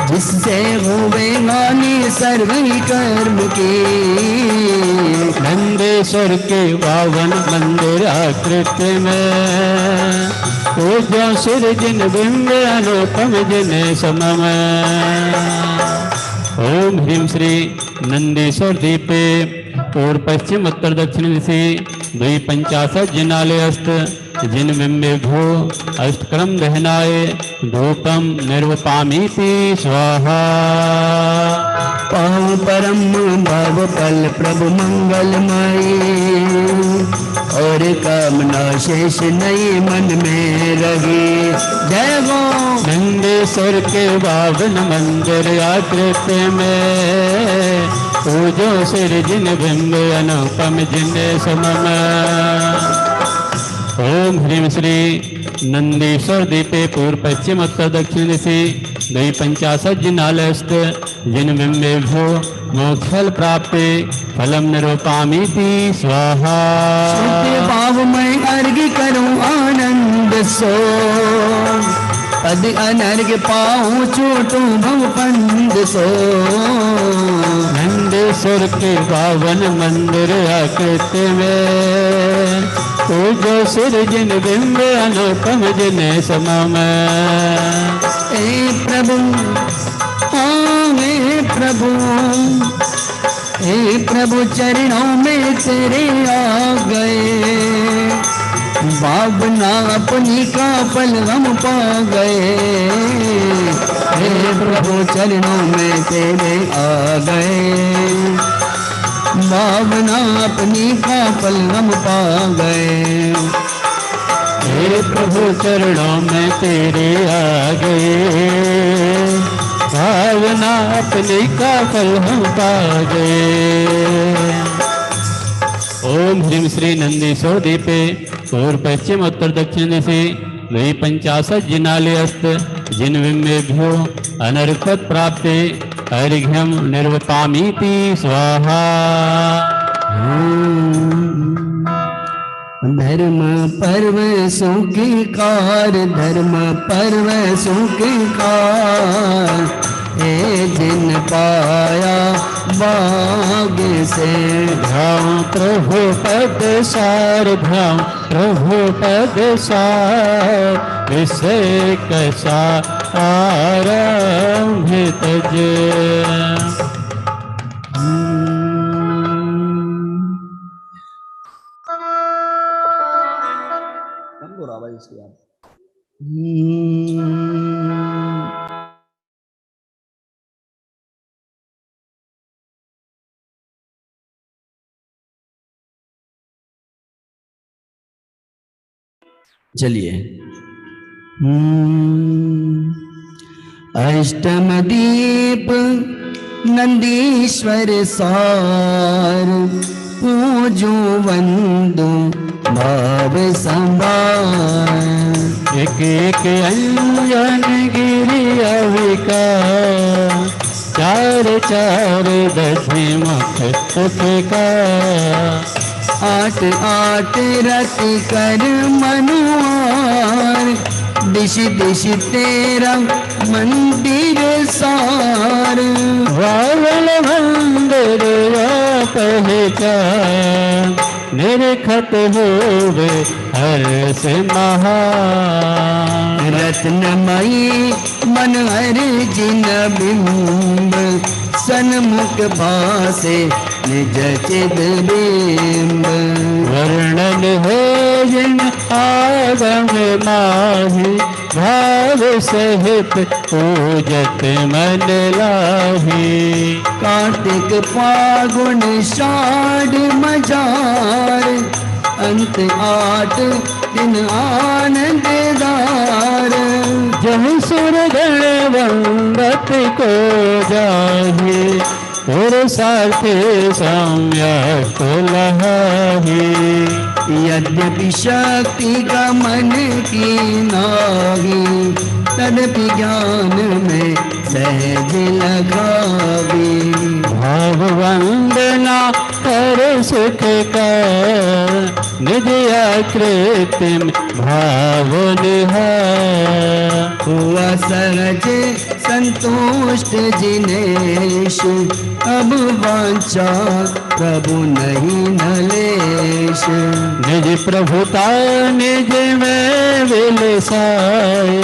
जिससे होवे हानि सर्व कर्म की। नंदीश्वर के बावन मंदिर आकृति में, पूजो सूर्य जिन बिंब अनुपम जिन सम में। ओम ह्रीं श्री नंदीश्वर दीपे पूर्व पश्चिम उत्तर दक्षिण से द्वि पंचाशत जिनालयस्त जिन बिंबेभ्यो अष्टक्रम दहनाय धूपम निर्वपामीति स्वाहा। पाव परम भाव पल प्रभु मंगलमयी, और कामना शेष नई मन में रही। जय हो नंदीश्वर के बावन मंदिर आकृति में, पूजो श्री जिन बिंब अनुपम जिन सम में। ओम ह्रीं श्री नंदीश्वर दीपे पूर्व पश्चिम उत्तर दक्षिण से द्वि पंचाशत जिनालयस्त जिन बिंबेभ्यो मोक्षफल प्राप्ते फलम निरूपामीति स्वाहा। भाव में अर्घ करूं आनंद सो, पद अनर्घ पाऊं छूटूं भव पंद सो। नंदीश्वर के बावन मंदिर आकृति में, पूजो सूर्य जिन बिंब अनुपम जिन सम में। हे प्रभु हाँ हे प्रभु, हे प्रभु चरणों में तेरे आ गए, भावना अपनी का फल हम पा गए। हे प्रभु चरणों में तेरे आ गए, भावना अपनी का फल हम पा गए। हे प्रभु चरणों में तेरे आ गए, भावना अपनी का फल हम पा गए। ओम ह्रीं श्री नंदीश्वर दीपे पूर्व पश्चिम उत्तर दक्षिण से द्वि पंचाशत जिनालयस्त जिन बिंबेभ्यो अनर्कत प्राप्ते अर्घ्यम निर्वपामीति स्वाहा। धर्म पर्व के कार, धर्म पर्व के कार, हे जिन पाया बाग से। ध्यान प्रभु पद सार, ध्यान प्रभु पद सार, विषय कसा आरंभित तज। चलिए अष्टम दीप नंदीश्वर सार पूजो वंदो भाव संभार। एक एक अंजन गिरि अविकार चार चार दशे मुख उपका। आठ आठ रति कर मनुआर दिश दिश तेरा मंदिर सार। वावल मंदिर पहचान निरखत होवे हर से महान। रत्नमयी मन हर जिन बिंब सन्मुख भासे निज चिद बिंब। वर्णन हो जिन आगम माही भाव सहित पूजत मन लाही। कार्तिक फागुन षाढ़ मजार अंत आठ दिन आनंददार। जह सुर गण वंदत को जाहि पुरुषार्थे सम्यक लहाहि। यद्यपि शक्ति गमन की नाहि तदपि ज्ञान में सहज लगावी। भाव वंदना कर सुख का निज कृत्रिम भाव निहार। हुआ सहज संतुष्ट जिनेश अब वांछा प्रभु नहीं नलेश। निज प्रभुता निज में विलसाए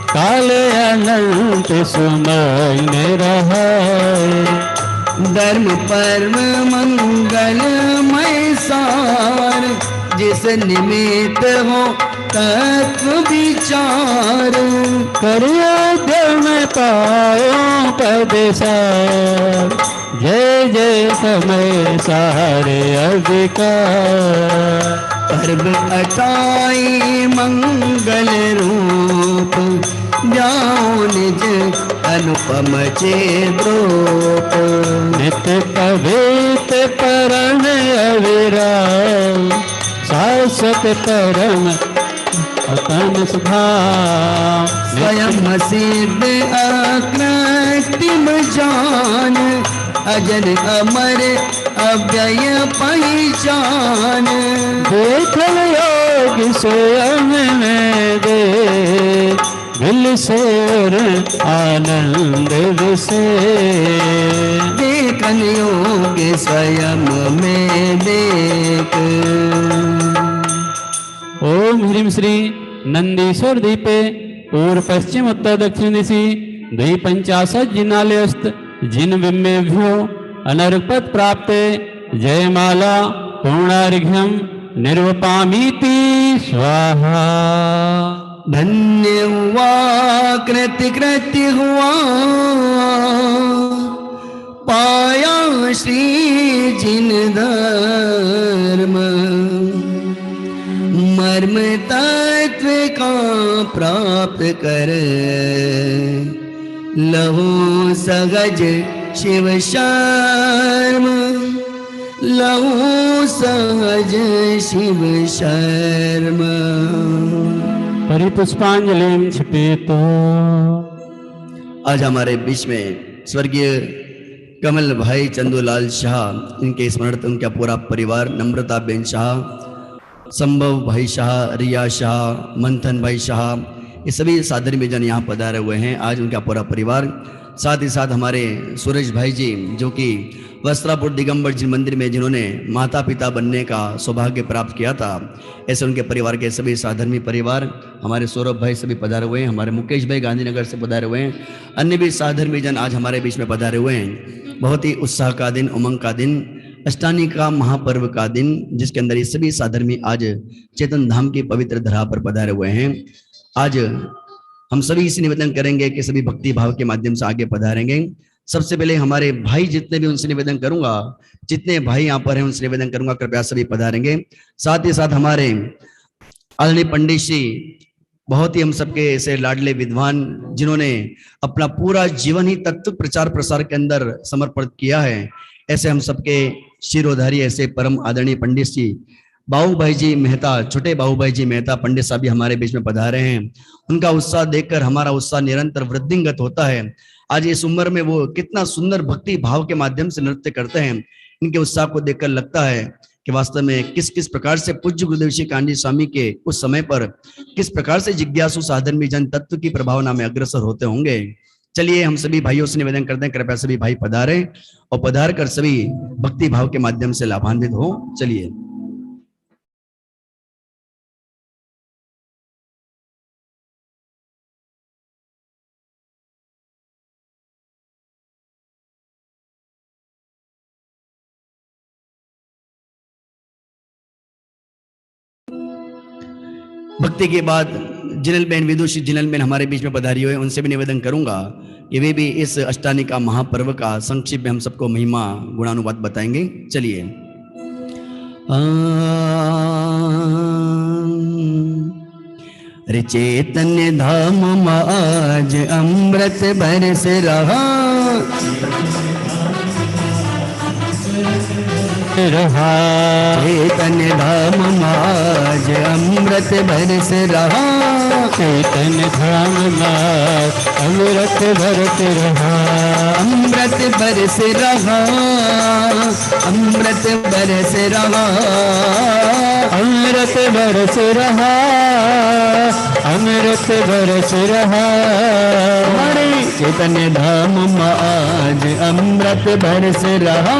काले अनंत सुमय में रहाए। धर्म परम मंगलमय सार जिस निमित्त हो तत्व विचार। करियो में पायो पद सार जय जय समय सारे अधिकार। पर्व अटाई मंगल रूप जाओ निज अनुपम चेद्रोप। नित पवित्र परम अविराम शाश्वत परम अतन सुधाम। स्वयं सिद्ध अकृत्रिम जान अजन अमर अव्यय पहचान। देखल योग स्वयं में दे बिल सोर आनंद विषे। देखन योग स्वयं में देख। ओम ह्रीं श्री नंदीश्वर दीपे पूर्व पश्चिम उत्तर दक्षिण दिशि द्विपंचाशत् जिनालयस्त जिन बिम्बेभ्यो अनर्पत प्राप्ते जयमाला पूर्णार्घ्यम निर्वपामीति स्वाहा। धन्य हुआ कृत्य कृत्य हुआ पाया श्री जिन धर्म। मर्म तत्व का प्राप्त कर लहो सहज शिव शर्म। लहो सहज शिव शर्म। परिपुष्पांजलि क्षिपेतो। आज हमारे बीच में स्वर्गीय कमल भाई चंदूलाल शाह, इनके स्मरण उनका पूरा परिवार, नम्रता बेन शाह, संभव भाई शाह, रिया शाह, मंथन भाई शाह, ये सभी साधर्मी जन यहाँ पधारे हुए हैं। आज उनका पूरा परिवार, साथ ही साथ हमारे सुरेश भाई जी जो कि वस्त्रापुर दिगंबर जी मंदिर में जिन्होंने माता पिता बनने का सौभाग्य प्राप्त किया था, ऐसे उनके परिवार के सभी साधर्मी परिवार, हमारे सौरभ भाई सभी पधारे हुए हैं, हमारे मुकेश भाई गांधीनगर से पधारे हुए हैं, अन्य भी साधर्मी जन आज हमारे बीच में पधारे हुए हैं। बहुत ही उत्साह का दिन, उमंग का दिन, अष्टानी का महापर्व का दिन, जिसके अंदर ये सभी साधर्मी आज चेतन धाम की पवित्र धरा पर पधारे हुए हैं। आज हम सभी इसे निवेदन करेंगे कि सभी भक्ति भाव के माध्यम से आगे पधारेंगे। सबसे पहले हमारे भाई जितने भी, उनसे निवेदन करूंगा, जितने भाई यहाँ पर हैं उनसे निवेदन करूंगा कृपया सभी पधारेंगे। साथ ही साथ हमारे आदरणीय पंडित श्री बहुत ही हम सबके ऐसे लाडले विद्वान जिन्होंने अपना पूरा जीवन ही तत्व प्रचार प्रसार के अंदर समर्पित किया है, ऐसे हम सबके शिरोधारी ऐसे परम आदरणीय पंडित जी बाबूभाई जी मेहता, छोटे बाबूभाई जी मेहता पंडित साहब भी हमारे बीच में पधारे हैं। उनका उत्साह देखकर हमारा उत्साह निरंतर वृद्धिंगत होता है। आज इस उम्र में वो कितना सुंदर भक्ति भाव के माध्यम से नृत्य करते हैं। इनके उत्साह को देखकर लगता है कि वास्तव में किस किस प्रकार से पूज्य गुरुदेव श्री कान्जी स्वामी के उस समय पर किस प्रकार से जिज्ञासु साधन में जन तत्व की प्रभावना में अग्रसर होते होंगे। चलिए हम सभी भाइयों से निवेदन करते हैं, कृपया सभी भाई पधारे और पधार कर सभी भक्ति भाव के माध्यम से लाभान्वित हो। चलिए भक्ति के बाद जिनल बहन विदुषी जिनल बहन हमारे बीच में पधारी हुए, उनसे भी निवेदन करूंगा कि वे भी इस अष्टानी का महापर्व का संक्षिप्त में हम सबको महिमा गुणानुवाद बताएंगे। चलिए अरे चैतन्य धाम आज अमृत बरस रहा चैतन्य धाम आज अमृत बरस रहा चैतन्य धाम आज अमृत बरस रहा अमृत बरस रहा अमृत बरस रहा अमृत बरस रहा अमृत बरस रहा चैतन्य धाम आज अमृत बरस रहा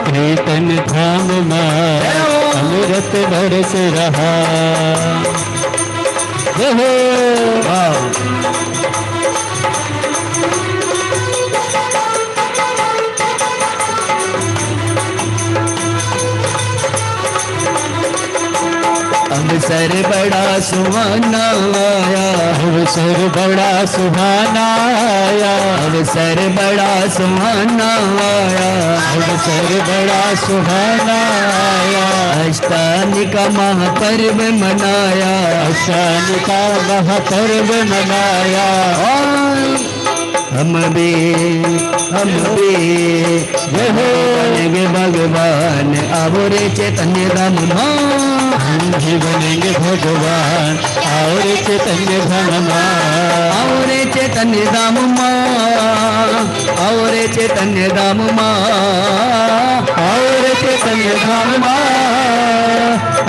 चैतन्य धाम अमृत बरस रहा। अवसर बड़ा सुहाना आया अवसर बड़ा सुहाना आया अवसर बड़ा सुहाना आया अवसर बड़ा सुहाना आया अष्टानी का महापर्व मनाया अष्टानी का महापर्व मनाया हम भी बनेंगे भगवान आओ रे चैतन्य धाम हम भी बनेंगे भगवान और चैतन्य धाम आओ रे चैतन्य धाम आओ रे चैतन्य धाम और चैतन्य धाम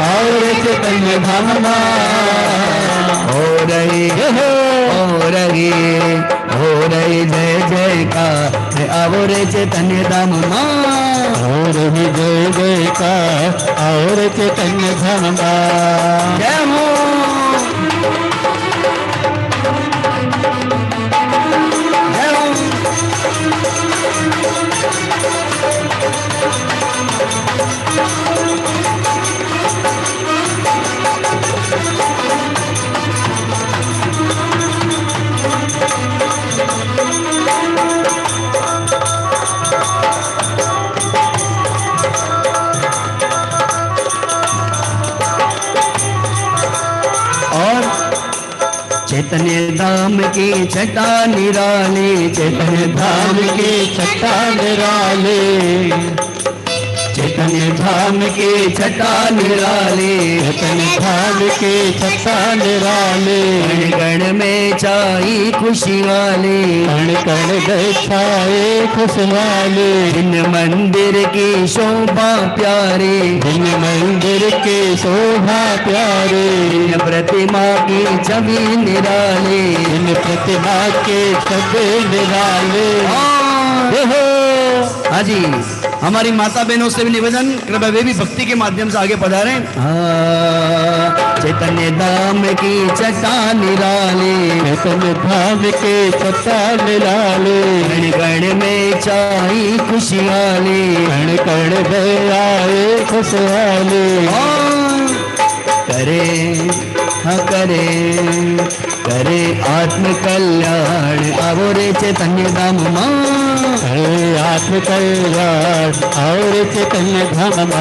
और चैतन्य धाम हो रही जय जयकार आओ रे चैतन्य धाम और भी जय जय का और चैतन्य धाम जय हो जय हो चैतन्य धाम की छटा निराली चैतन्य धाम की छटा निराली चैतन्य धाम की छटा निराली चैतन्य धाम की छटा निराली गण में छाई खुशी वाली कण कण छाए खुशहाली इन मंदिर की शोभा प्यारी इन मंदिर की शोभा प्यारी इन प्रतिमा की छवि निराली इन प्रतिमा के छवि निराली हाँ जी, हमारी माता बहनों से भी निवेदन कृपया वे भी भक्ति के माध्यम से आगे पधारें। चैतन्य धाम की छटा निराली चैतन्य धाम की छटा निराली कण कण में छाई खुशहाली कण कण में आए खुशहाली करे हाँ करे करे आत्म कल्याण आओ रे चैतन्य धाम करे आत्म कल्याण और चैतन्य धाम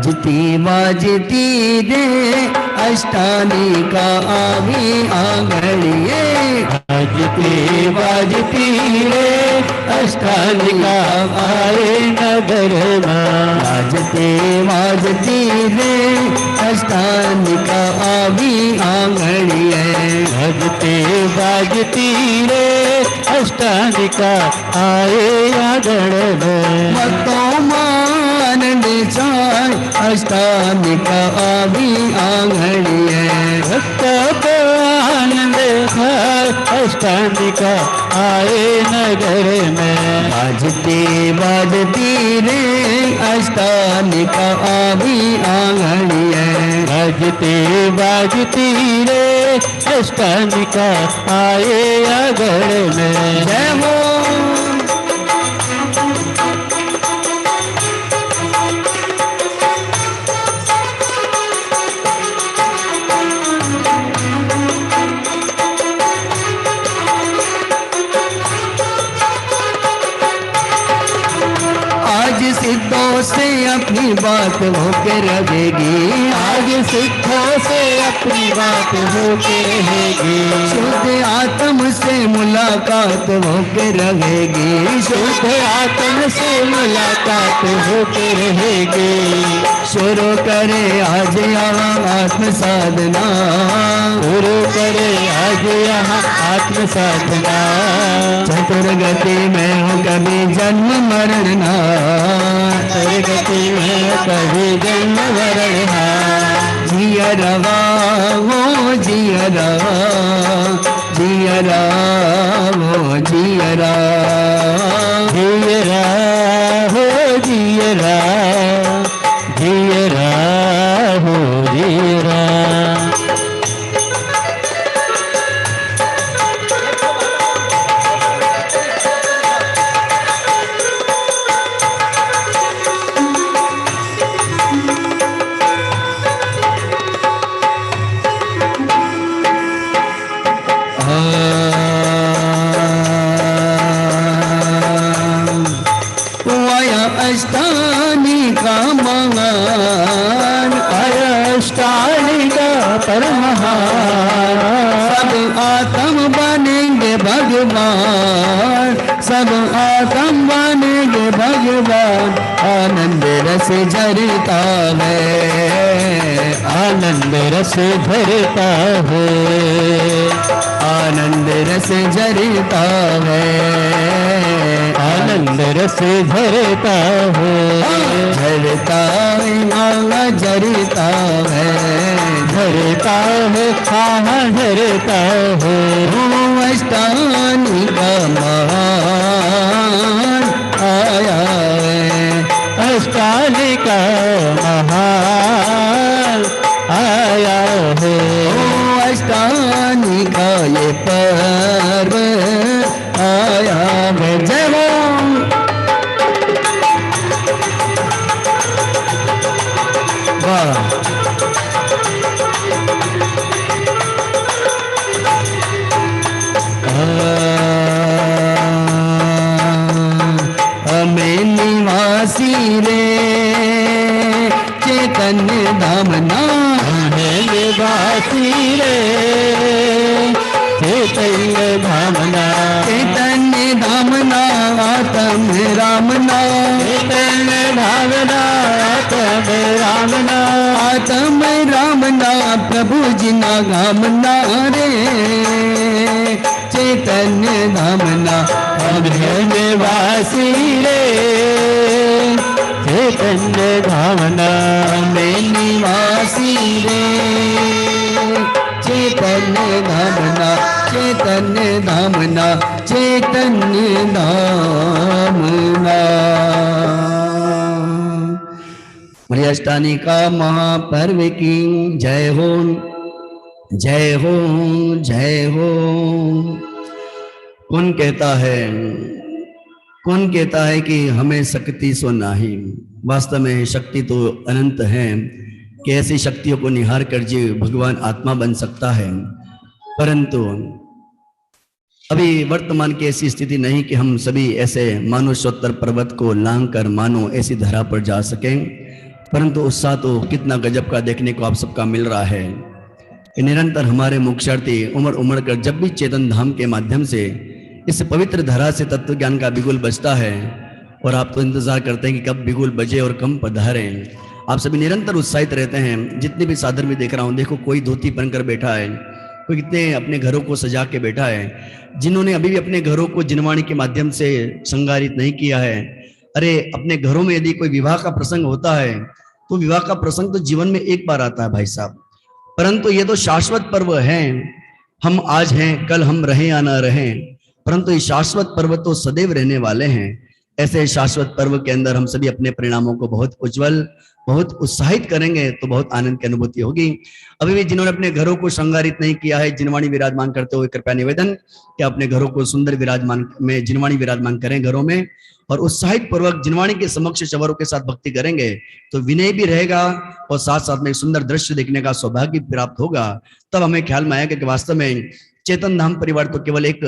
बाजती रे अष्टानिका आवी आंगड़िए। बाजती रे अष्टानिका आए नगर में। बाजती रे अष्टानिका आवी आंगड़िए। बाजती रे अष्टानिका आए आंगण में। मतों आनंद चाय अष्टानिका आवी आंगड़िए। भक्त आनंद खाए अष्टानिका आए नगर में। बाजती रे अष्टानिका आवी आंगड़िए। बाजती रे अष्टानिका आए आंगण में। जय हो। सिद्धों से अपनी बात होकर रहेगी। आज सिद्धों से अपनी बात होकर रहेगी। शुद्ध आत्म से मुलाकात होकर रहेगी। शुद्ध आत्म से मुलाकात होकर रहेगी। शुरू करे आज यहाँ आत्म साधना। शुरू करे आज यहाँ आत्म साधना। चतुर्गति में हो कभी जन्म मरण ना। चतुर्गति में कभी जन्म मरण ना। जिया रवा हो जिया रवा, जिया रवा हो जिया रवा, जिया रहा हो जिया रहा, जिया रहा हो जिया रहा। अष्टानिका महान, अष्टानिका परमहान। सब आत्म बनेंगे भगवान, सब आत्म बनेंगे भगवान। आनंद रस झरता है, आनंद रस भरता है, आनंद रस झरता है, आनंद रस भरता है। झरता है माला झरता है, झरता है हाँ झरता है। अष्टानिका महान आया है, अष्टानिका महान आया है। अष्टानिका ये पर्व आया है। जय हो। वाह। हमें निवासी रे चैतन्य धाम ना, हमें निवासी रे चैतन्य धामना, चैतन्य धामना आत्म रामना, चैतन्य धामना आत्म रामना, आत्म रामना प्रभु जी ना गामना रे। चैतन्य धामना हमें निवासी रे चैतन्य धामना, हमें निवासी रे चैतन्य धामना, चैतन्य धामना, चैतन्य धामना। मेरी अष्टानिका महापर्व की जय हो, जय हो, जय हो। कौन कहता है कि हमें शक्ति सो नाही। वास्तव में शक्ति तो अनंत है कि ऐसी शक्तियों को निहार कर जीव भगवान आत्मा बन सकता है। परंतु अभी वर्तमान की ऐसी स्थिति नहीं कि हम सभी ऐसे मानुषोत्तर पर्वत को लांग कर मानो ऐसी धरा पर जा सकें। परंतु उत्साह तो कितना गजब का देखने को आप सबका मिल रहा है। निरंतर हमारे मुख्यार्थी उमड़ उमड़ कर जब भी चेतन धाम के माध्यम से इस पवित्र धरा से तत्व ज्ञान का बिगुल बजता है, और आप तो इंतजार करते हैं कि कब बिगुल बजे और कम पधारें। आप सभी निरंतर उत्साहित रहते हैं। जितने भी साधन में देख रहा हूँ, देखो कोई धोती पहनकर बैठा है, कोई कितने अपने घरों को सजा के बैठा है। जिन्होंने अभी भी अपने घरों को जिनवाणी के माध्यम से श्रृंगारित नहीं किया है, अरे अपने घरों में यदि कोई विवाह का प्रसंग होता है तो विवाह का प्रसंग तो जीवन में एक बार आता है भाई साहब, परंतु ये तो शाश्वत पर्व है। हम आज हैं, कल हम रहें या ना रहें, परंतु ये शाश्वत पर्व तो सदैव रहने वाले हैं। ऐसे शाश्वत पर्व के अंदर हम सभी अपने परिणामों को बहुत उज्जवल, बहुत उत्साहित करेंगे तो बहुत आनंद की अनुभूति होगी। अभी भी जिन्होंने अपने घरों को श्रृंगारित नहीं किया है, जिनवाणी विराजमान करते हुए कृपया निवेदन कि अपने घरों को सुंदर विराजमान में जिनवाणी विराजमान करें घरों में, और उत्साहित पूर्वक जिनवाणी के समक्ष चवरों के साथ भक्ति करेंगे तो विनय भी रहेगा और साथ साथ में सुंदर दृश्य देखने का सौभाग्य प्राप्त होगा। तब हमें ख्याल में आएगा कि वास्तव में चेतन धाम परिवार तो केवल एक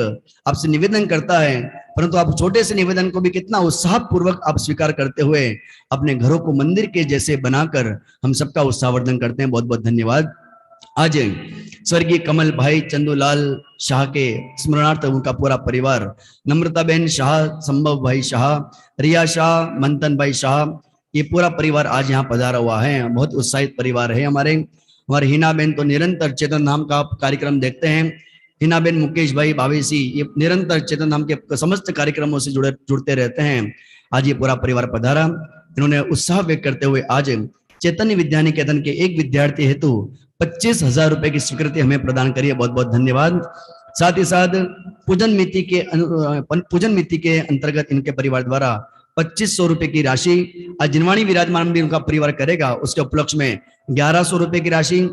आपसे निवेदन करता है, परंतु आप छोटे से निवेदन को भी कितना उत्साह पूर्वक आप स्वीकार करते हुए अपने घरों को मंदिर के जैसे बनाकर हम सबका उत्साहवर्धन करते हैं। बहुत बहुत धन्यवाद। आज स्वर्गीय कमल भाई चंदूलाल शाह के स्मरणार्थ उनका पूरा परिवार, नम्रता बहन शाह, संभव भाई शाह, रिया शाह, मंथन भाई शाह, ये पूरा परिवार आज यहाँ पधारा हुआ है। बहुत उत्साहित परिवार है हमारे हिना बहन तो निरंतर चेतन धाम का कार्यक्रम देखते हैं। हिना बहन, मुकेश भाई, भावेसी, ये निरंतर चेतन धाम के समस्त कार्यक्रमों से जुड़ते रहते हैं। आज ये पूरा परिवार पधारा। इन्होंने उत्साह व्यक्त करते हुए आज चैतन्य विद्या निकेतन के एक विद्यार्थी हेतु 25,000 रुपए की स्वीकृति हमें प्रदान करिए। बहुत बहुत धन्यवाद। साथ ही साथ पूजन मिति के अंतर्गत इनके परिवार द्वारा 2500 रुपए की राशि आज जिनवाणी विराजमान भी उनका परिवार करेगा, उसके उपलक्ष्य में 1100 रुपए की राशि।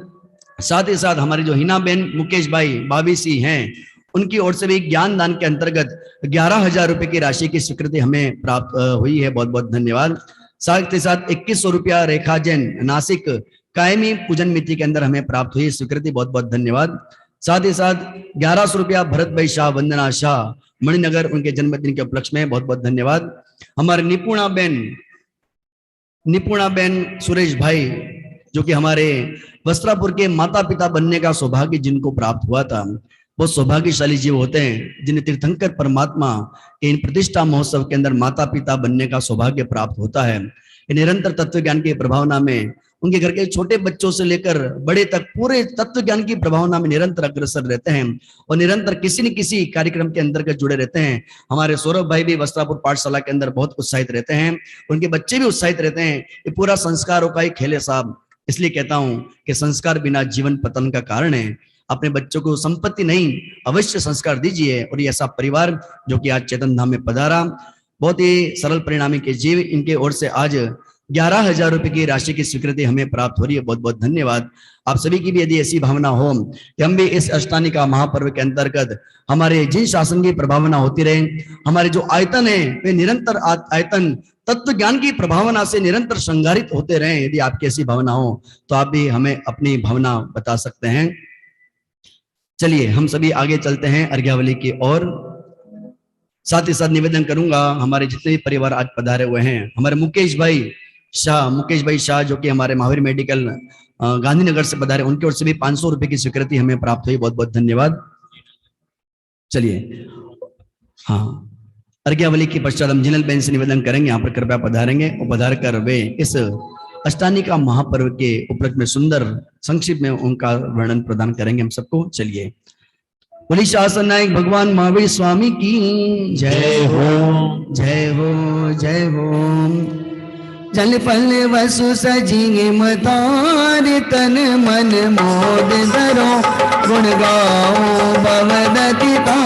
साथ ही साथ हमारे जो हिना बहन, मुकेश भाई, बाबीसी हैं, उनकी ओर से भी ज्ञान दान के अंतर्गत 11,000 रुपए की राशि की स्वीकृति हमें प्राप्त हुई है। बहुत बहुत धन्यवाद। साथ ही साथ 2100 रुपया रेखा जैन, नासिक, कायमी पूजन मिति के अंदर हमें प्राप्त हुई स्वीकृति। बहुत बहुत धन्यवाद। साथ ही साथ 1100 रुपया भरत भाई शाह, वंदना शाह, मणिनगर, उनके जन्मदिन के उपलक्ष्य में बहुत बहुत धन्यवाद। हमारे निपुणा बेन सुरेश भाई, जो कि हमारे वस्त्रापुर के माता पिता बनने का सौभाग्य जिनको प्राप्त हुआ था, बहुत सौभाग्यशाली जीव होते हैं जिन्हें तीर्थंकर परमात्मा के इन प्रतिष्ठा महोत्सव के अंदर माता पिता बनने का सौभाग्य प्राप्त होता है। निरंतर तत्व ज्ञान की प्रभावना में उनके घर के छोटे बच्चों से लेकर बड़े तक पूरे तत्व ज्ञान की प्रभावना में निरंतर अग्रसर रहते हैं और निरंतर किसी न किसी कार्यक्रम के अंतर्गत जुड़े रहते हैं। हमारे सौरभ भाई भी वस्त्रापुर पाठशाला के अंदर बहुत उत्साहित रहते हैं, उनके बच्चे भी उत्साहित रहते हैं। ये पूरा संस्कारों का ही खेल है साहब। इसलिए कहता हूं कि संस्कार बिना जीवन पतन का कारण है। अपने बच्चों को संपत्ति नहीं, अवश्य संस्कार दीजिए। और ये ऐसा परिवार जो कि आज चेतन धाम में पधारा, बहुत ही सरल परिणामी के जीव, इनके ओर से आज 11,000 रुपए की राशि की स्वीकृति हमें प्राप्त हो रही है। बहुत बहुत धन्यवाद। आप सभी की भी यदि ऐसी भावना हो कि हम भी इस अष्टानी का महापर्व के अंतर्गत हमारे जिन शासन की प्रभावना होती रहे, हमारे जो आयतन है वे निरंतर आयतन तत्व ज्ञान की प्रभावना से निरंतर श्रृंगारित होते रहे, यदि आपकी ऐसी भावना हो तो आप भी हमें अपनी भावना बता सकते हैं। चलिए हम सभी आगे चलते हैं अर्घ्यावली की ओर। साथ ही साथ निवेदन करूंगा, हमारे जितने भी परिवार आज पधारे हुए हैं, हमारे मुकेश भाई शाह जो कि हमारे महावीर मेडिकल गांधीनगर से पधारे, उनकी ओर से भी 500 रुपए की स्वीकृति हमें प्राप्त हुई। बहुत बहुत धन्यवाद। चलिए हाँ, अर्घ्यावली के पश्चात हम जिनल बहन से निवेदन करेंगे, यहाँ पर कृपया पधारेंगे और पधार कर वे इस अष्टानी का महापर्व के उपलक्ष्य में सुंदर संक्षिप्त में उनका वर्णन प्रदान करेंगे हम सबको। चलिए, बोली शासन नायक भगवान महावीर स्वामी की जय हो, जय हो, जय हो। जल फल वसु सजिए मतार, तन मन मोद धरो, गुण गाओ भवदतिता,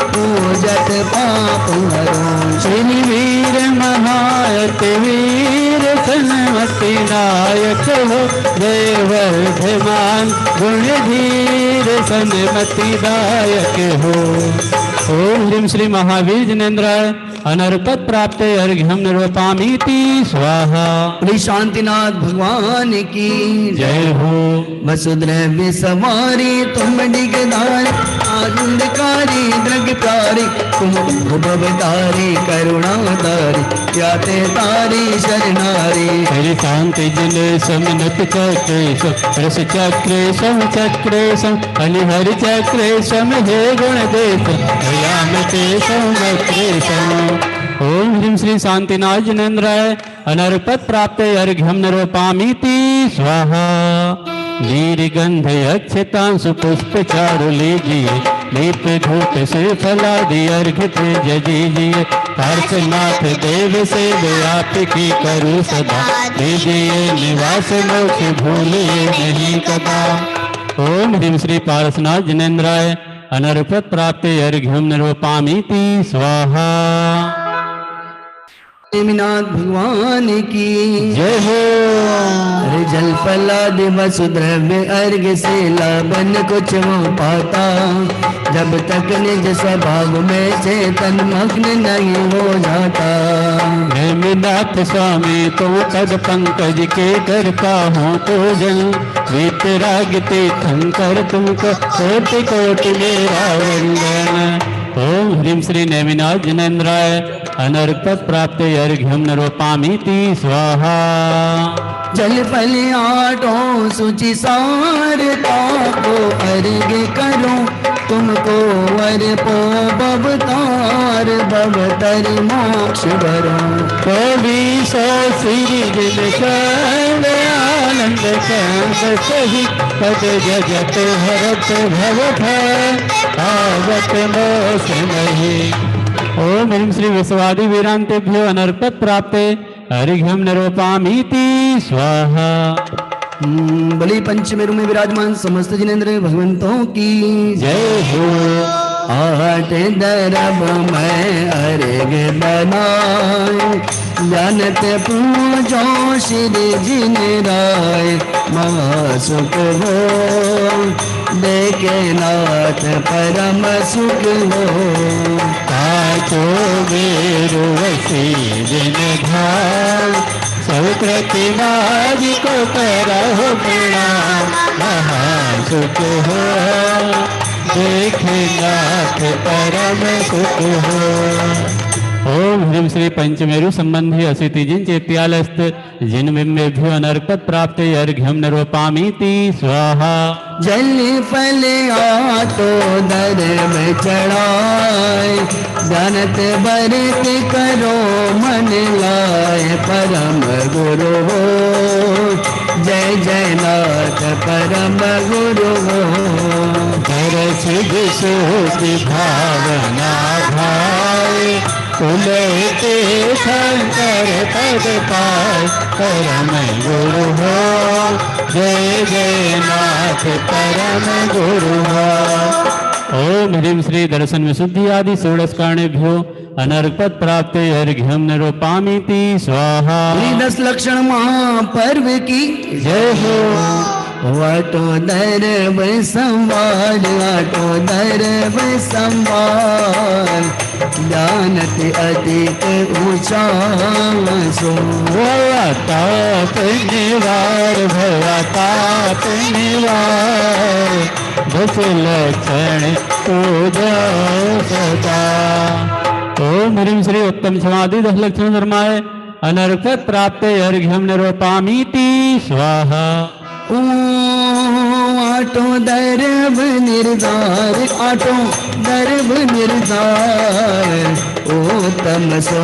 पूजत पाप हरो। श्री वीर महायत वीर धनवती नायक हो, देव वर्धमान गुण धीर सन्मतिदायक हो। ओम ह्रीं श्री महावीर जिनेन्द्राय अनर्पत प्राप्त अर्घ्यम निर्वपामीति स्वाहा। श्री शांतिनाथ भगवान की जय हो। वसुद्रव्य सवारी तुम डिगदारी आनंदकारी द्रग प्यारी तुम भवदारी करुणाधारी प्याते तारी शरणारी। हरि शांति जिन समनत चक्रेशम रस चक्रेशम चक्रेशम हरिहर चक्रेशम हे गुण देश दयाम तेषम वक्रेशम। ओम ह्रीं श्री शांतिनाथ जिनेन्द्राय अनर्पत प्राप्त अर्घ्यम निरूपामीति स्वाहा। नीरगंध अक्षतांशु पुष्प चारु लीजिए दीप धूप से फलादि अर्घ तेज दीजिए। पार्श्वनाथ देव से आपकी करूँ सदा दीजिए निवास मोक्ष भूलिए नहीं कदा। ओम ह्रीं श्री पार्श्वनाथ जिनेन्द्राय अनर्पत प्राप्त अर्घ्यम निरूपामीति स्वाहा। नेमिनाथ भगवान की जय हो। अरे जल फलाद वसुद्रव्य अर्घ से लाभन कुछ वो पाता जब तक निज स्वभाव में चेतन मग्न नहीं हो जाता। नेमिनाथ स्वामी तो पद पंकज के करता हूँ तो जन वीतराग तीर्थंकर तुमको कोटि कोटि मेरा वंदन। ओम ह्रीं श्री नेमिनाथ जिनेन्द्राय अनर्पत प्राप्त अर्घ्यम निरूपामीति स्वाहा। जल फल आटों सुचि सारता को अर्घ करो तुमको वर पो बवतार बवतर मोक्ष भरो। कवि सो श्री जिन शरण आनंद कंद सही पद जगत हरत भव आवत मोक्ष नहीं। ओम ह्रीं श्री विश्वादि वीरांतेभ्यो अनर्पत प्राप्ते अर्घ्यम निरूपामीति स्वाहा। बलि पंचमेरु में विराजमान समस्त जिनेन्द्र भगवंतों की जय हो। आठ दरब में अर्घ बनाए जानत पूजो श्री जिन राय महासुख हो देखे नाथ परम सुख हो। आठो वीरवसी जिन धाम सब प्रतिमाज को करहो प्रणाम महासुख हो देखे नाथ परम सुख हो। ओम ह्रीं श्री पंचमेरु संबंधी असितिजिन चेत्यालस्त जिन बिंबेभ्यो अनर्पत प्राप्त अर्घ्यम निरूपामीति स्वाहा। जल फल आटो दरब चढ़ाए जानत बरत करो मन लाए परम गुरु हो जय जय नाथ परम गुरु हो। दरस सुखी भावना भाई तुलते शंकर पद पाय परम गुरु हो जय जय नाथ परम गुरु हो। ओम ह्रीं श्री दर्शन विशुद्धि आदि षोडशकार्णेभ्यो अनर्पत प्राप्त अर्घ्यम निरूपामीति स्वाहा। 10 लक्षण महापर्व की जय हो। आटो दरब संवार आटो दरब संवार जानत अतीत ऊंचा सो। भवा ताप निवार भवा ताप निवार 10 लक्षण पूजा सदा। ओम ह्रीं श्री उत्तम समाधि 10 लक्षण धर्माय अनर्पत प्राप्त अर्घ्यम निरूपामीति स्वाहा। आटो दरब निर्धार आटो दरब निर्धार ओ तम सो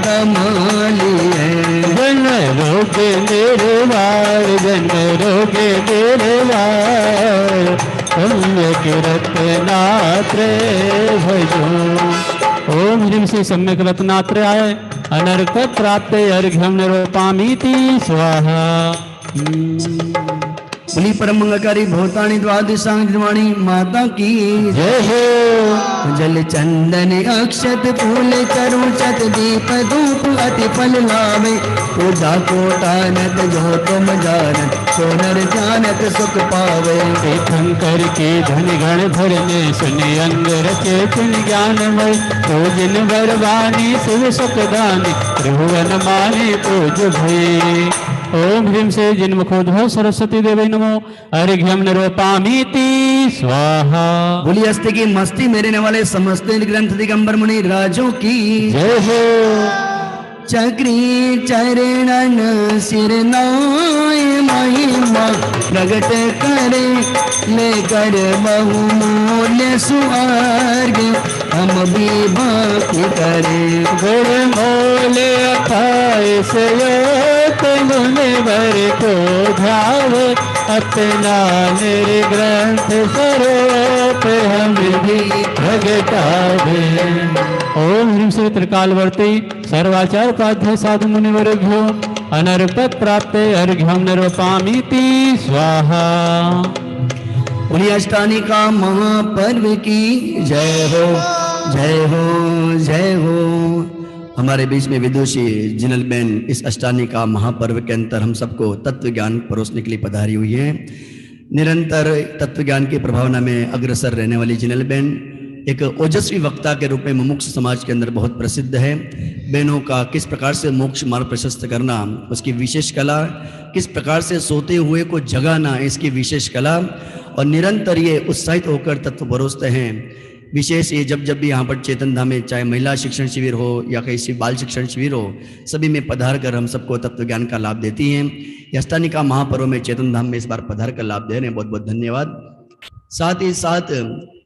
तमालिए। जन रोग निर्वार जन रोग निर्वार सम्य किरत नात्रे भजो। ओम ह्रीं श्री सम्यक रत्नात्रयाय अनर्कत प्राप्त अर्घ्यम निरूपामीति स्वाहा। बोली परम मंगलकारी भूतानी द्वादशांग निर्वाणी माता की जय हो। जल चंदन अक्षत फूल चरुचत दीप धूप अति फल लावे पूजा को तानत जो तुम जानत सोनर जानत सुख पावे तीर्थंकर के धन गण भरने सुनि अंग रचे तिन ज्ञानमय पूजन बरवानी शिव सुखदानी त्रिभुवन माने पूज भय। ओम ह्रीं से जिन्मुखोद्भव सरस्वती देवी नमो अर्घ्यम निरूपामीति स्वाहा। बोली हस्ते की मस्ती मेरे वाले समस्त ग्रंथ दिगंबर मुनि राजों की जय हो। चक्री चरणन सिर नाय महिमा प्रगट करे लेकर बहुमूल्य सुहार्ग हम भी भक्ति करे गुण मोल अथाय से मुनिवर को ध्याव अपना निर्ग्रंथ स्वरूप हम भी प्रगटावे। ओम ह्रीं श्री त्रिकालवर्ती सर्वाचार उपाध्याय साधु मुनिवरेभ्यो अनर्पत प्राप्त अर्घ्यम निरूपामीति स्वाहा। बोली अष्टानिका महापर्व की जय हो जय हो जय हो। हमारे बीच में विदुषी जिनल बेन इस अष्टानिका महापर्व के अंतर हम सबको तत्व ज्ञान परोसने के लिए पधारी हुई है। निरंतर तत्व ज्ञान की प्रभावना में अग्रसर रहने वाली जिनल बेन एक ओजस्वी वक्ता के रूप में मुमुक्ष समाज के अंदर बहुत प्रसिद्ध है। बहनों का किस प्रकार से मोक्ष मार्ग प्रशस्त करना उसकी विशेष कला, किस प्रकार से सोते हुए को जगाना इसकी विशेष कला, और निरंतर ये उत्साहित होकर तत्व परोसते हैं। विशेष ये जब जब भी यहाँ पर चेतन धाम में चाहे महिला शिक्षण शिविर हो या कहीं बाल शिक्षण शिविर हो, सभी में पधार कर हम सबको तत्व ज्ञान का लाभ देती हैं। अष्टानिका महापर्व में चेतन धाम में इस बार पधार कर लाभ दे रहे हैं, बहुत बहुत धन्यवाद। साथ ही साथ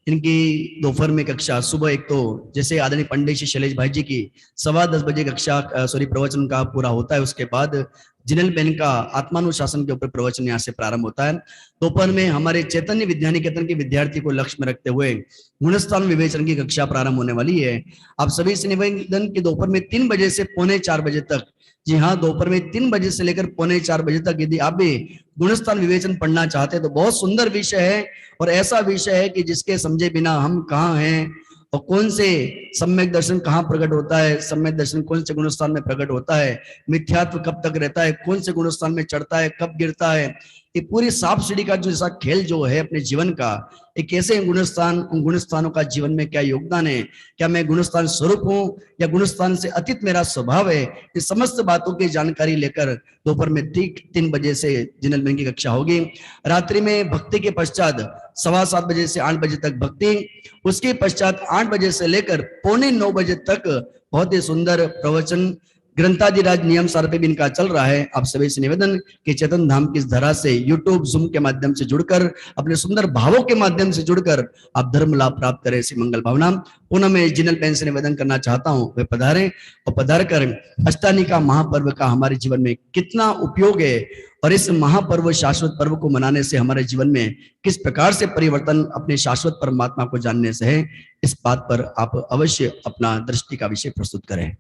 इनकी दोपहर में कक्षा सुबह एक तो जैसे आदरणीय पंडित श्री शैलेश भाई जी की 10:15 बजे कक्षा प्रवचन का पूरा होता है, उसके बाद जिनल बेन का आत्मानुशासन के ऊपर प्रवचन यहाँ से प्रारंभ होता है। दोपहर में हमारे चैतन्य विद्या निकेतन के विद्यार्थी को लक्ष्य में रखते हुए गुणस्थान विवेचन की कक्षा प्रारंभ होने वाली है। आप सभी से निवेदन की दोपहर में 3 बजे से 3:45 बजे तक, जी हाँ दोपहर में 3 बजे से लेकर 3:45 बजे तक यदि आप भी गुणस्थान विवेचन पढ़ना चाहते हैं तो बहुत सुंदर विषय है, और ऐसा विषय है कि जिसके समझे बिना हम कहाँ हैं और कौन से सम्यक दर्शन कहाँ प्रकट होता है, सम्यक दर्शन कौन से गुणस्थान में प्रकट होता है, मिथ्यात्व कब तक रहता है, कौन से गुणस्थान में चढ़ता है, कब गिरता है, ये पूरी सांप सीढ़ी का जो जैसा खेल जो है अपने जीवन का, ये कैसे गुणस्थान, उन गुणस्थानों का जीवन में क्या योगदान है, क्या मैं गुणस्थान स्वरूप हूँ या गुणस्थान से अतीत मेरा स्वभाव है, ये समस्त बातों की जानकारी लेकर दोपहर में ठीक 3 बजे से जिनल बेन की कक्षा होगी। रात्रि में भक्ति के पश्चात 7:15 बजे से 8 बजे तक भक्ति, उसके पश्चात 8 बजे से लेकर 8:45 बजे तक बहुत ही सुंदर प्रवचन ग्रंथादिराज नियम सार पे भी इनका चल रहा है। आप सभी से निवेदन कि चेतन धाम की इस धरा से यूट्यूब जूम के माध्यम से जुड़कर, अपने सुंदर भावों के माध्यम से जुड़कर आप धर्म लाभ प्राप्त करें, ऐसी मंगल भावना। पुनः मैं जिनल बेन से निवेदन करना चाहता हूँ वे पधारें और पधार कर अष्टानिका महापर्व का हमारे जीवन में कितना उपयोग है और इस महापर्व शाश्वत पर्व को मनाने से हमारे जीवन में किस प्रकार से परिवर्तन अपने शाश्वत परमात्मा को जानने से है, इस बात पर आप अवश्य अपना दृष्टि का विषय प्रस्तुत करें।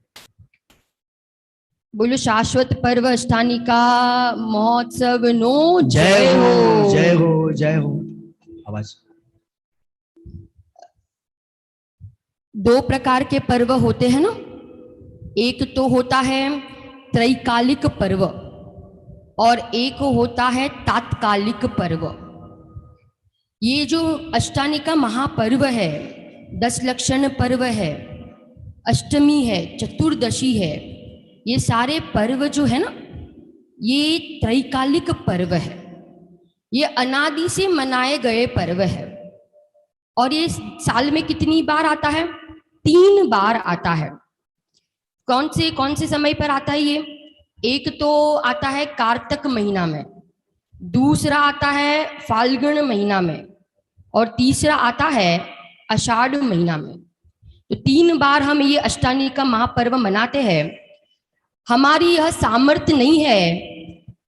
बोलो शाश्वत पर्व अष्टानिका महोत्सव नो जय हो जय हो जय हो। आवाज। 2 प्रकार के पर्व होते हैं ना, एक तो होता है त्रैकालिक पर्व और एक होता है तात्कालिक पर्व। ये जो अष्टानिका महापर्व है, 10 लक्षण पर्व है, अष्टमी है, चतुर्दशी है, ये सारे पर्व जो है ना ये त्रैकालिक पर्व है। ये अनादि से मनाए गए पर्व है और ये साल में कितनी बार आता है? 3 बार आता है। कौन से समय पर आता है ये? एक तो आता है कार्तिक महीना में, दूसरा आता है फाल्गुन महीना में और तीसरा आता है आषाढ़ महीना में। तो 3 बार हम ये अष्टानिका महापर्व मनाते हैं। हमारी यह सामर्थ्य नहीं है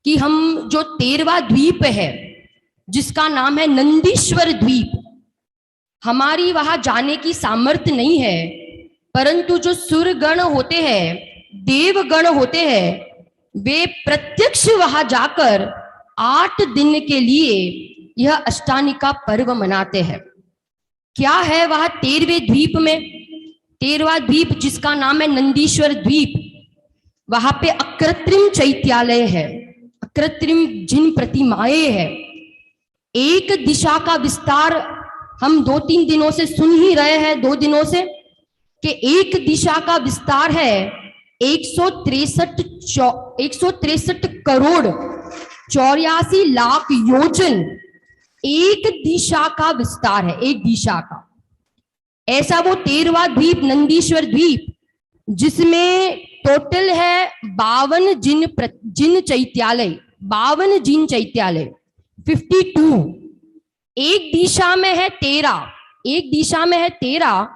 कि हम जो 13वां द्वीप है जिसका नाम है नंदीश्वर द्वीप, हमारी वहां जाने की सामर्थ्य नहीं है, परंतु जो सुरगण होते हैं, देवगण होते हैं, वे प्रत्यक्ष वहां जाकर 8 दिन के लिए यह अष्टानिका पर्व मनाते हैं। क्या है वह 13वें द्वीप में, 13वां द्वीप जिसका नाम है नंदीश्वर द्वीप, वहां पे अकृत्रिम चैत्यालय है, अकृत्रिम जिन प्रतिमाएं है। एक दिशा का विस्तार हम 2-3 दिनों से सुन ही रहे हैं, 2 दिनों से, कि एक दिशा का विस्तार है 163 करोड़ 84 लाख योजन। एक दिशा का विस्तार है, एक दिशा का। ऐसा वो 13वां द्वीप नंदीश्वर द्वीप, जिसमें टोटल है 52 जिन चैत्यालय, 52 जिन चैत्यालय, 52। एक दिशा में है 13, एक दिशा में है 13,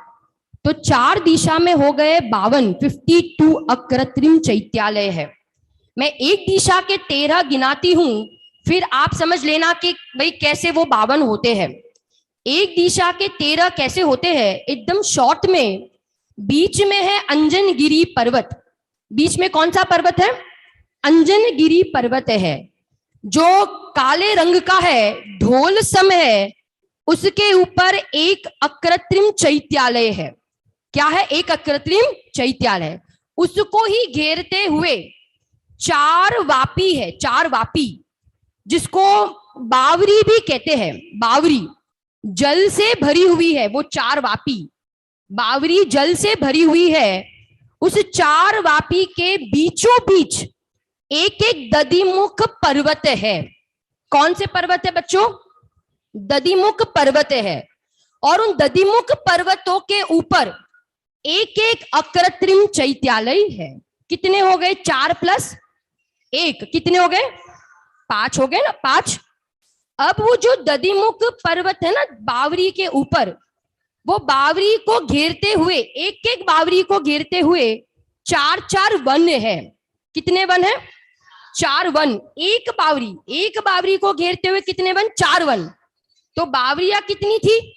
तो 4 दिशा में हो गए 52, 52 अकृत्रिम चैत्यालय है। मैं एक दिशा के 13 गिनाती हूं, फिर आप समझ लेना कि भाई कैसे वो 52 होते हैं। एक दिशा के 13 कैसे होते हैं, एकदम शॉर्ट में। बीच में है अंजनगिरी पर्वत। बीच में कौन सा पर्वत है? अंजनगिरी पर्वत है, जो काले रंग का है, ढोल सम है। उसके ऊपर एक अकृत्रिम चैत्यालय है। क्या है? एक अकृत्रिम चैत्यालय। उसको ही घेरते हुए 4 वापी है, 4 वापी, जिसको बावरी भी कहते हैं। बावरी जल से भरी हुई है, वो 4 वापी, बावरी जल से भरी हुई है। उस 4 वापी के बीचों बीच एक एक दधिमुख पर्वत है। कौन से पर्वत है बच्चों? दधिमुख पर्वत है। और उन दधिमुख पर्वतों के ऊपर एक एक अकृत्रिम चैत्यालय है। कितने हो गए? 4 + 1 कितने हो गए? 5 हो गए ना, 5। अब वो जो दधिमुख पर्वत है ना बावरी के ऊपर, वो बावरी को घेरते हुए, एक एक बावरी को घेरते हुए 4-4 वन है। कितने वन है? 4 वन। एक बावरी को घेरते हुए कितने वन? 4 वन। तो बावरियां कितनी थी?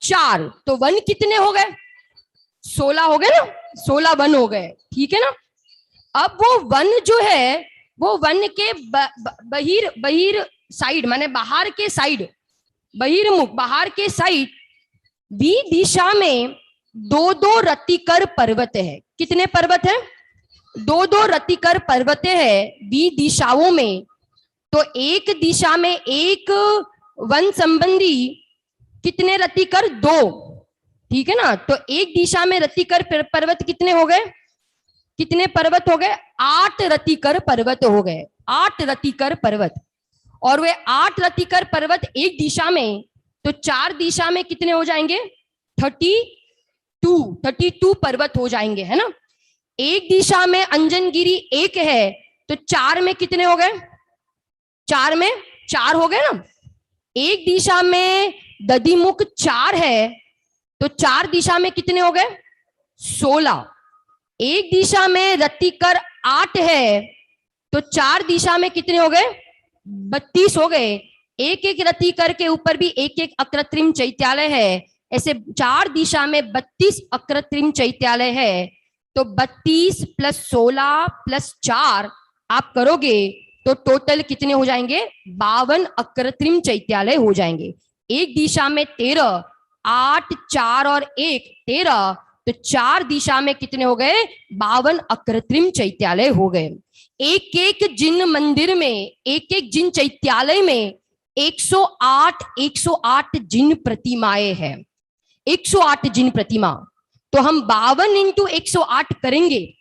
4। तो वन कितने हो गए? 16 हो गए ना, 16 वन हो गए। ठीक है ना। अब वो वन जो है, वो वन के बहिर साइड, माने बाहर के साइड, बहिर्मुख बाहर के साइड बी दिशा में 2-2 रतिकर पर्वत है। कितने पर्वत है? 2-2 रतिकर पर्वत है बी दिशाओं में। तो एक दिशा में एक वन संबंधी कितने रतिकर? 2। ठीक है ना। तो एक दिशा में रतिकर पर्वत कितने हो गए? कितने पर्वत हो गए? 8 रतिकर पर्वत हो गए, 8 रतिकर पर्वत। और वे 8 रतिकर पर्वत एक दिशा में, तो 4 दिशा में कितने हो जाएंगे? 32 पर्वत हो जाएंगे, है ना। एक दिशा में अंजनगिरी 1 है, तो 4 में कितने हो गए? 4 में 4 हो गए ना। एक दिशा में दधिमुख 4 है, तो 4 दिशा में कितने हो गए? 16। एक दिशा में रतिकर 8 है, तो 4 दिशा में कितने हो गए? 32 हो गए। एक एक रतिकर के ऊपर भी एक एक अकृत्रिम चैत्यालय है। ऐसे 4 दिशा में 32 अकृत्रिम चैत्यालय है। तो 32 + 16 + 4 आप करोगे तो टोटल कितने हो जाएंगे? 52 अकृत्रिम चैत्यालय हो जाएंगे। एक दिशा में 13, 8, 4 और 1 13, तो 4 दिशा में कितने हो गए? 52 अकृत्रिम चैत्यालय हो गए। एक एक जिन मंदिर में, एक एक जिन चैत्यालय में 108 जिन प्रतिमाएं हैं। 108 जिन प्रतिमा। तो हम 52 × 108 करेंगे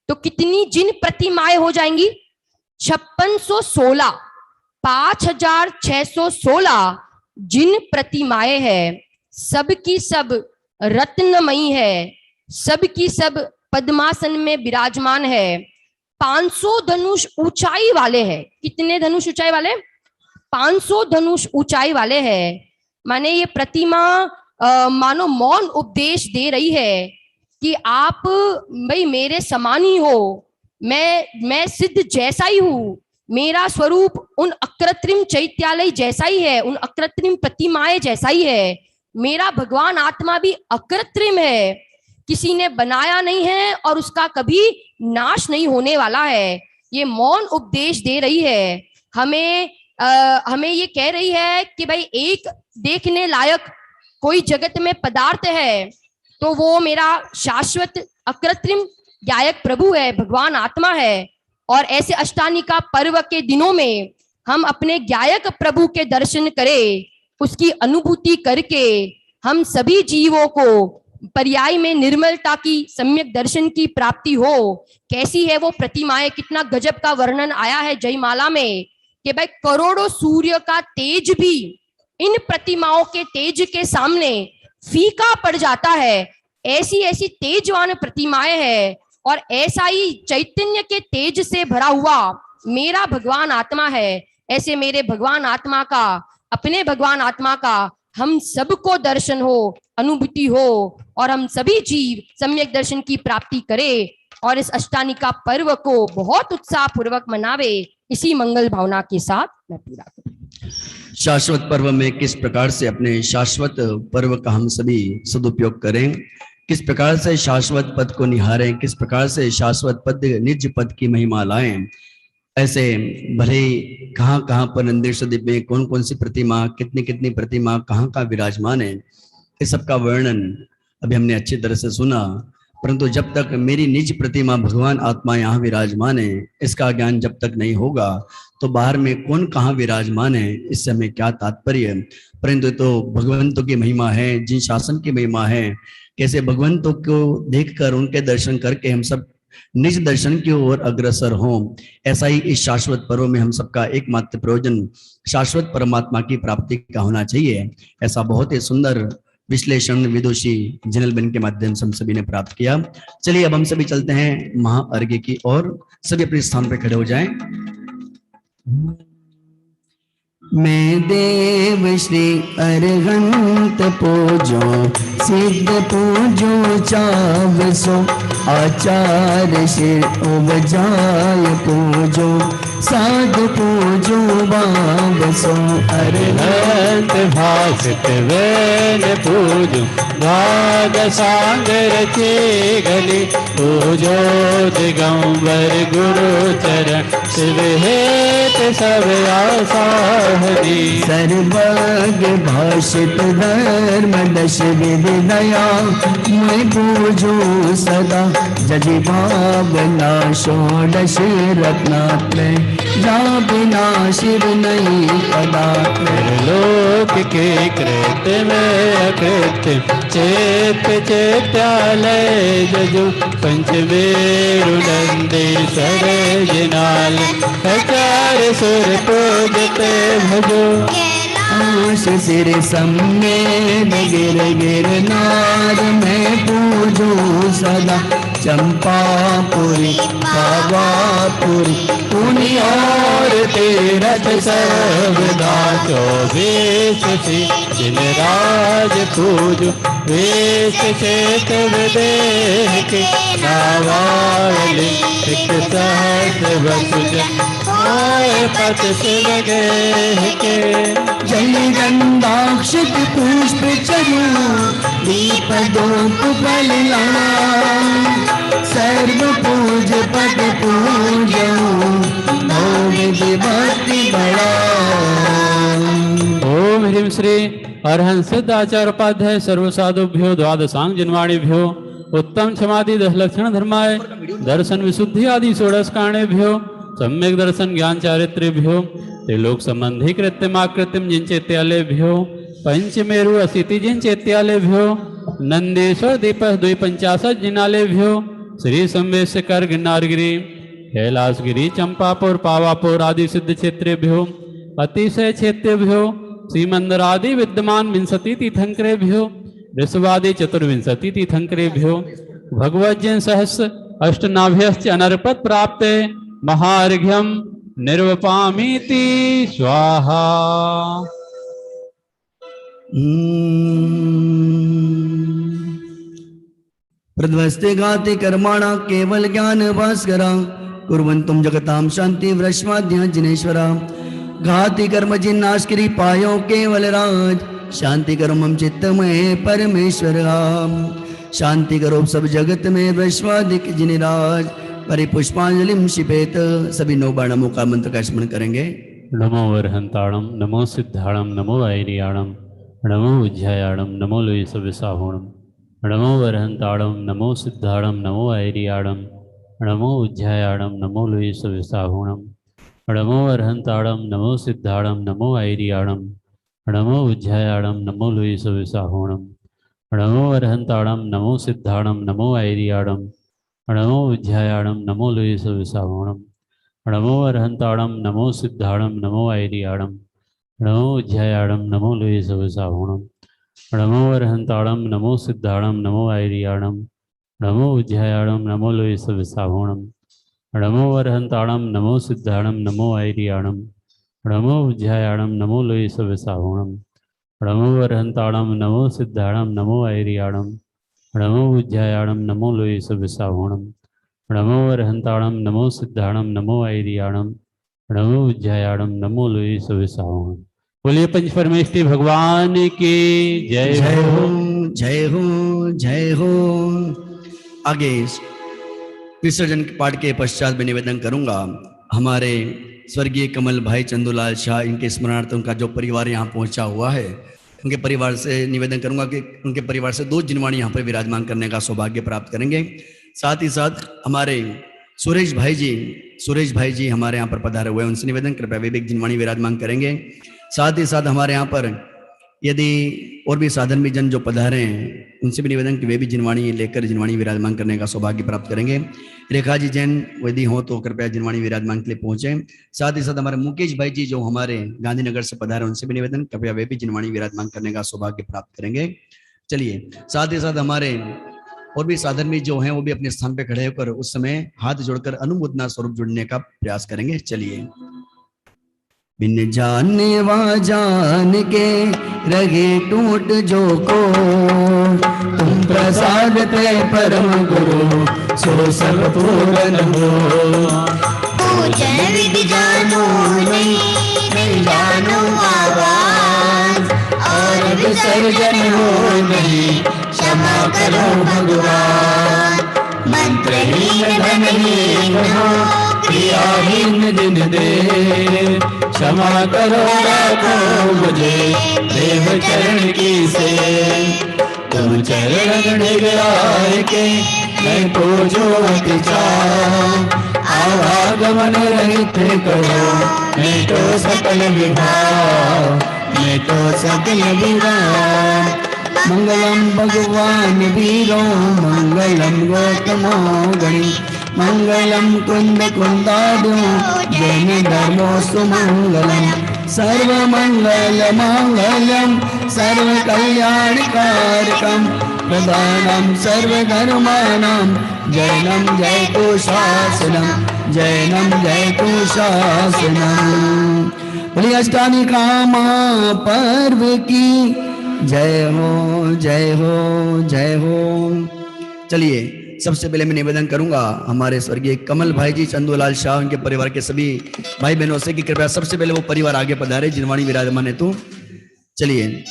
तो कितनी जिन प्रतिमाएं हो जाएंगी? 5616, 5616 जिन प्रतिमाएं हैं। सब की सब रत्नमयी है, सब की सब पद्मासन में विराजमान है। 500 धनुष ऊंचाई वाले हैं। कितने धनुष ऊंचाई वाले? 500 धनुष ऊंचाई वाले हैं। माने ये प्रतिमा मानो मौन उपदेश दे रही है कि आप भाई मेरे समान ही हो, मैं सिद्ध जैसा ही हूँ, मेरा स्वरूप उन अकृत्रिम चैत्यालय जैसा ही है, उन अकृत्रिम प्रतिमाएं जैसा ही है। मेरा भगवान आत्मा भी अकृत्रिम है, किसी ने बनाया नहीं है और उसका कभी नाश नहीं होने वाला है। ये मौन उपदेश दे रही है। हमें ये कह रही है कि भाई एक देखने लायक कोई जगत में पदार्थ है तो वो मेरा शाश्वत अकृत्रिम गायक प्रभु है, भगवान आत्मा है। और ऐसे अष्टानिका पर्व के दिनों में हम अपने गायक प्रभु के दर्शन करें, उसकी अनुभूति करके हम सभी जीवों को पर्याय में निर्मलता की सम्यक दर्शन की प्राप्ति हो। कैसी है वो प्रतिमाएं, कितना गजब का वर्णन आया है जयमाला में कि भाई करोड़ों सूर्य का तेज भी इन प्रतिमाओं के तेज के सामने फीका पड़ जाता है। ऐसी ऐसी तेजवान प्रतिमाएं हैं और ऐसा ही चैतन्य के तेज से भरा हुआ मेरा भगवान आत्मा है। ऐसे मेरे भगवान आत्मा का, अपने भगवान आत्मा का हम सबको दर्शन हो, अनुभूति हो और हम सभी जीव सम्यक दर्शन की प्राप्ति करें और इस अष्टानिका पर्व को बहुत उत्साह पूर्वक मनावे। इसी मंगल भावना के साथ मैं पूरा करूं। शाश्वत पर्व में किस प्रकार से अपने शाश्वत पर्व का हम सभी सदुपयोग करें, किस प्रकार से शाश्वत पद को निहारें, किस प्रकार से शाश्वत पद निज पद की महिमा लाएं। ऐसे भले कहाँ कहाँ पर नंदेश्वर द्वीप में कौन कौन सी प्रतिमा, कितनी कितनी प्रतिमा कहाँ कहाँ विराजमान है, इस सब का वर्णन अभी हमने अच्छी तरह से सुना। परंतु जब तक मेरी निज प्रतिमा भगवान आत्मा यहाँ विराजमान है, इसका ज्ञान जब तक नहीं होगा तो बाहर में कौन कहाँ विराजमान है इससे हमें क्या तात्पर्य। परंतु तो भगवंतों की महिमा है, जिन शासन की महिमा है, कैसे भगवंतों को देखकर उनके दर्शन करके हम सब निज दर्शन की ओर अग्रसर हों। ऐसा ही इस शाश्वत पर्व में हम सबका एकमात्र प्रयोजन शाश्वत परमात्मा की प्राप्ति का होना चाहिए। ऐसा बहुत ही सुंदर विश्लेषण विदुषी जिनलबेन के माध्यम से हम सभी ने प्राप्त किया। चलिए अब हम सभी चलते हैं महाअर्घ्य की ओर। सभी अपने स्थान पर खड़े हो जाएं। मैं देव श्री अरहंत पूजो, सिद्ध पूजो चावसो, आचार्य श्री उपजाय पूजो, साधु पूजो बाबसो। अरहंत भाषित वेद पूजो, भाग सागर के गले पूजो, दिगंबर गुरु चरण शिव हेत सब आसाहनी। सर्वज्ञ भाषित धर्म दश विधि दया, मैं पूजो सदा जजि भावना षोडश रत्नात्रय, जा बिना शिव नहीं पदात्रय। लोक के कृत्य में अकृत्य, चेत चेत्यालय जजु, पंचमेरु नंदीश्वर जिनाल, हजार सुर पूजते भजो। आश सिर सम्मेद गिर गिरनार, मैं पूजो सदा चंपापुरी पावापुरी, पुनि और तीरथ सर्वदा। 24 दिन राज पूजो, वेश चेत विदेह के, नावावली एक सहस्र वसुज, आए पत शिव गेह के। जय गंधाक्षत पुष्प चरु, दीप धूप बलिला, सर्व पूज पद पूजो, विधि भक्ति बड़ा। ओम ह्रीं श्री अरहंत सिद्ध आचार्य उपाध्याय सर्व साधुभ्यो द्वादशांग जन्माणिभ्यो, उत्तम क्षमादि 10 लक्षण धर्माय, दर्शन विशुद्धि आदि 16 कारणेभ्यो, सम्यक दर्शन ज्ञान चारित्र्यभ्यो, त्रिलोक संबंधी कृत्यमाकृत्यम जिनचेत्यालयभ्यो, पंचमेरु असिति जिनचेत्यालयभ्यो, नंदेश्वर दीपः 250 जिनालयभ्यो, श्री संवेशकर गिरनारगिरी, कैलासगिरी, चंपापुर, पावापुर आदि सिद्ध क्षेत्रेभ्यो, अतिशय क्षेत्रेभ्यो, श्रीमंदिर आदि विद्यमान 20 तीर्थंकरेभ्यो, ऋषवादि 24 तीर्थंकरेभ्यो, भगवज्जन सहस्र अष्टनाभ्यश्च अनर्पत प्राप्ते, महार्घ्यम निर्वपामीति स्वाहा। प्रध्वस्ते गाते कर्माणा केवल ज्ञान भास्करा, कुर्वन्तुम जगताम शांति वृष्माद्य जिनेश्वरा। घाति कर्म जिन्नाशकरी पायो केवल राज, शांति करो मम चित्तमय परमेश्वर। शांति करो सब जगत में वृष्वादिक जिनिराज। परि पुष्पांजलि शिपेत। सभी 9 बार नमो का मंत्र का स्मरण करेंगे। नमो वरहंताणम नमो सिद्धाणम नमो ऐरियाणम नमो उज्जयाणम नमो लुईसविसाहुणम नमो वरहंताणम नमो सिद्धाणम नमो ऐरियाणम नमो उज्जयाणम नमो लुईसविसाहुणम नमो वरहंताणम नमो सिद्धाणम नमो ऐरियाणम नमो उज्जयाणम नमो लुईसविसाहुणम नमो वरहंताणम नमो सिद्धाणम नमो ऐरियाणम नमो उज्जयाणम नमो लुईसविसाहुणम नमो वरहंताणम नमो सिद्धाणम नमो ऐरियाणम नमो उज्जयाणम नमो लुईसविसाहुणम नमो वरहंताणम नमो सिद्धाणम नमो ऐरियाणम नमो उज्जयाणम नमो लुईसविसाहुणम नमो वरहंताणम नमो सिद्धाणम नमो ऐरियाणम नमो उज्जयाणम नमो लुईसविसाहुणम नमो वरहंताणम नमो सिद्धाणम नमो ऐरियाणम नमो उज्जयाणम नमो लुईसविसाहुणम नमो वरहंताणम नमो सिद्धाणम नमो ऐरियाणम नमो उज्जयाणम नमो लुईसविसाहुणम। बोलिए पंच परमेष्ठी भगवान की जय जय हो। हो जय हो जय हो। आगे विसर्जन पाठ के पश्चात मैं निवेदन करूंगा हमारे स्वर्गीय कमल भाई चंदूलाल शाह, इनके स्मरणार्थ उनका जो परिवार यहाँ पहुंचा हुआ है, उनके परिवार से निवेदन करूंगा कि उनके परिवार से 2 जिनवाणी यहाँ पर विराजमान करने का सौभाग्य प्राप्त करेंगे। साथ ही साथ हमारे सुरेश भाई जी हमारे यहाँ पर पधारे हुए हैं, उनसे निवेदन कृपया वे भी एक जिनवाणी विराजमान करेंगे। साथ ही साथ हमारे यहाँ पर यदि और भी साधन भी जन जो पधारे हैं, उनसे भी निवेदन कि वे भी जिनवाणी लेकर जिनवाणी विराजमान करने का सौभाग्य प्राप्त करेंगे। रेखा जी जैन यदि हो तो कृपया जिनवाणी विराजमान के लिए पहुंचे। साथ ही साथ हमारे मुकेश भाई जी जो हमारे गांधीनगर से पधारे, उनसे भी निवेदन कृपया वे भी जिनवाणी विराजमान करने का सौभाग्य प्राप्त करेंगे। चलिए, साथ ही साथ हमारे और भी साधन भी जो हैं वो भी अपने स्थान पे खड़े होकर उस समय हाथ जोड़कर अनुमोदना स्वरूप जुड़ने का प्रयास करेंगे। चलिए। बिन जाने वा जान के रगे टूट जो को, तुम प्रसाद ते परम गुरु सो सब पूरन हो। पूजन विधि जानो नहीं जानो आवाज, और विसर्जन हो नहीं क्षमा करो भगवान। मंत्रहीन धनहीन हो क्रियाहीन दिन दे, क्षमा करो राखो मुझे देव चरण की से। तुम चरण निगराय के मैं पूजो अति चाव, आवागमन रहित करो मैं तो सकल विभाव, मैं तो सकल विभाव। मंगलम भगवान वीरो मंगलम गौतमो गणी, मंगलम कुंद कुंदादो जैन धर्मो सुमंगलम। सर्व मंगल मांगल्यम सर्व कल्याणकारकम, प्रदानम सर्व धर्माणाम जैनम जयतु शासनम, जैनम जयतु शासनम। बोलिए अष्टानी कामा पर्व की जय हो जय हो जय हो। चलिए, सबसे पहले मैं निवेदन करूंगा हमारे स्वर्गीय कमल भाई जी चंदूलाल शाह, उनके परिवार के सभी भाई बहनों से कि कृपया सबसे पहले वो परिवार आगे पधारे जिनवाणी विराजमान है। तो चलिए।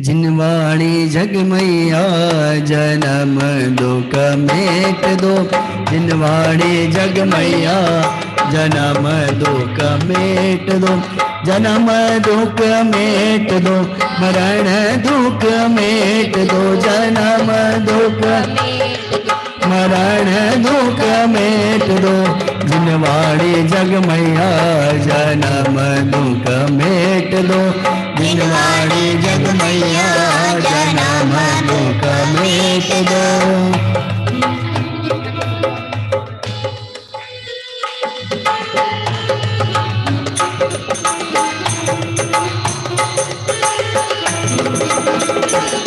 जिनवाणी जगमैया जन्म दुख मेट दो, जिनवाणी जगमैया जन्म दुख मेट दो, जन्म दुख मेट दो, मरण दुख मेट दो, जन्म दुख मरण दुख मेट दो। जिनवाणी जगमैया जन्म दुख मेट दो, जिनवाणी जगमैया जन्म दुख मेट दो।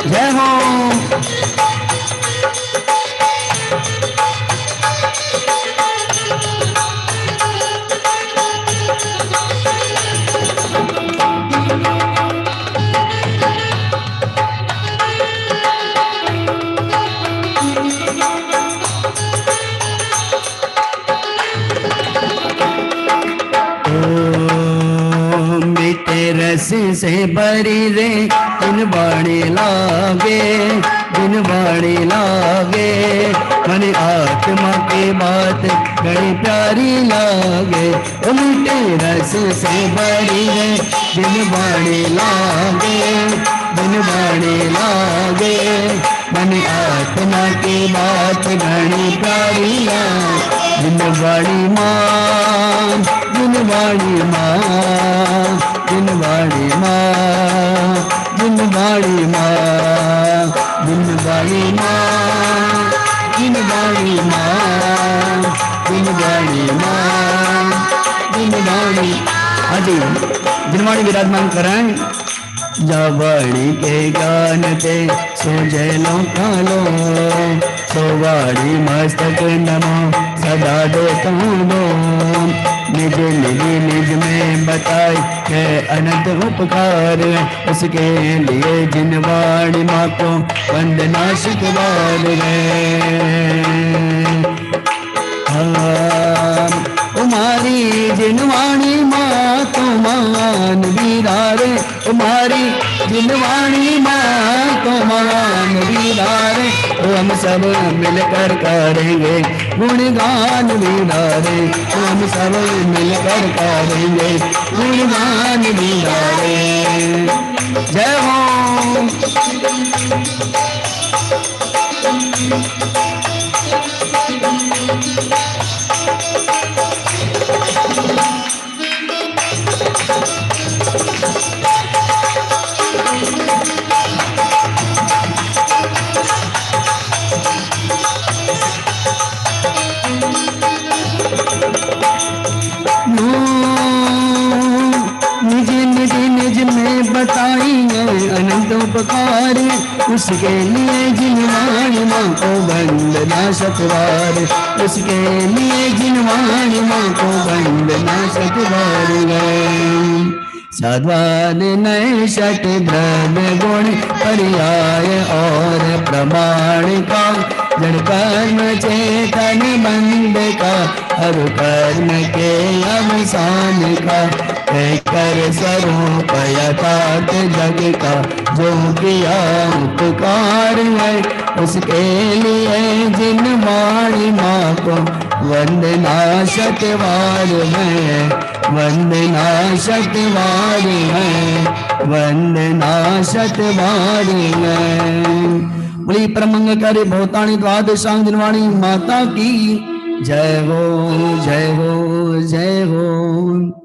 जय हो। रस से भरी रे जिनवाणी लागे, जिनवाणी लागे मन आत्मा की बात बड़ी प्यारी लागे, मीठे रस से भरी है बिन बाणी लागे, बिन बाणी लागे। मन आत्मा की बात बड़ी प्यारी लागे, बिन बाणी माँ, बिन बाणी माँ, बिन बाणी माँ, बिन बाणी माँ, बिन बाणी माँ, बिन बाणी माँ, बिन बाणी माँ, बिन बाणी। हाँ जी, जिनवाणी विराजमान कराएं। जावाणी के गान ते सो जैलो कालो, सोवाड़ी मस्तक नमो सदा दो दो। निज निज निज में बताई है अनंत उपकार, उसके लिए जिनवाणी माँ को वंदना शुक्रवार है। उमारी जिनवाणी माँ तो मान वीरारे, उमारी जिनवाणी माँ तो मान वीरारे। हम सब मिलकर करेंगे गुणगान वीरारे, हम सब मिलकर करेंगे गुणगान वीरारे। जय हो। निज निज निज में बताई अनंत उपकार, उसके लिए जिनवाणी माँ को वंदना सतवार, उसके लिए जिनवाणी माँ को वंदना सतवार है। साध्वान नए शट द्रव्य गुण पर्याय और प्रमाण का, जड़ कर्म चेतन बंद का, हर कर्म के अवसान का, कर स्वरूप यथार्थ जग का, जो किया उपकार है, उसके लिए जिनवाणी माँ को वंदना शतवार है, वंदना शतवार है, वंदना शतवार है। बोली परमंगकारी भवताणी द्वादशांग जिनवाणी माता की जय हो, जय हो, जय हो।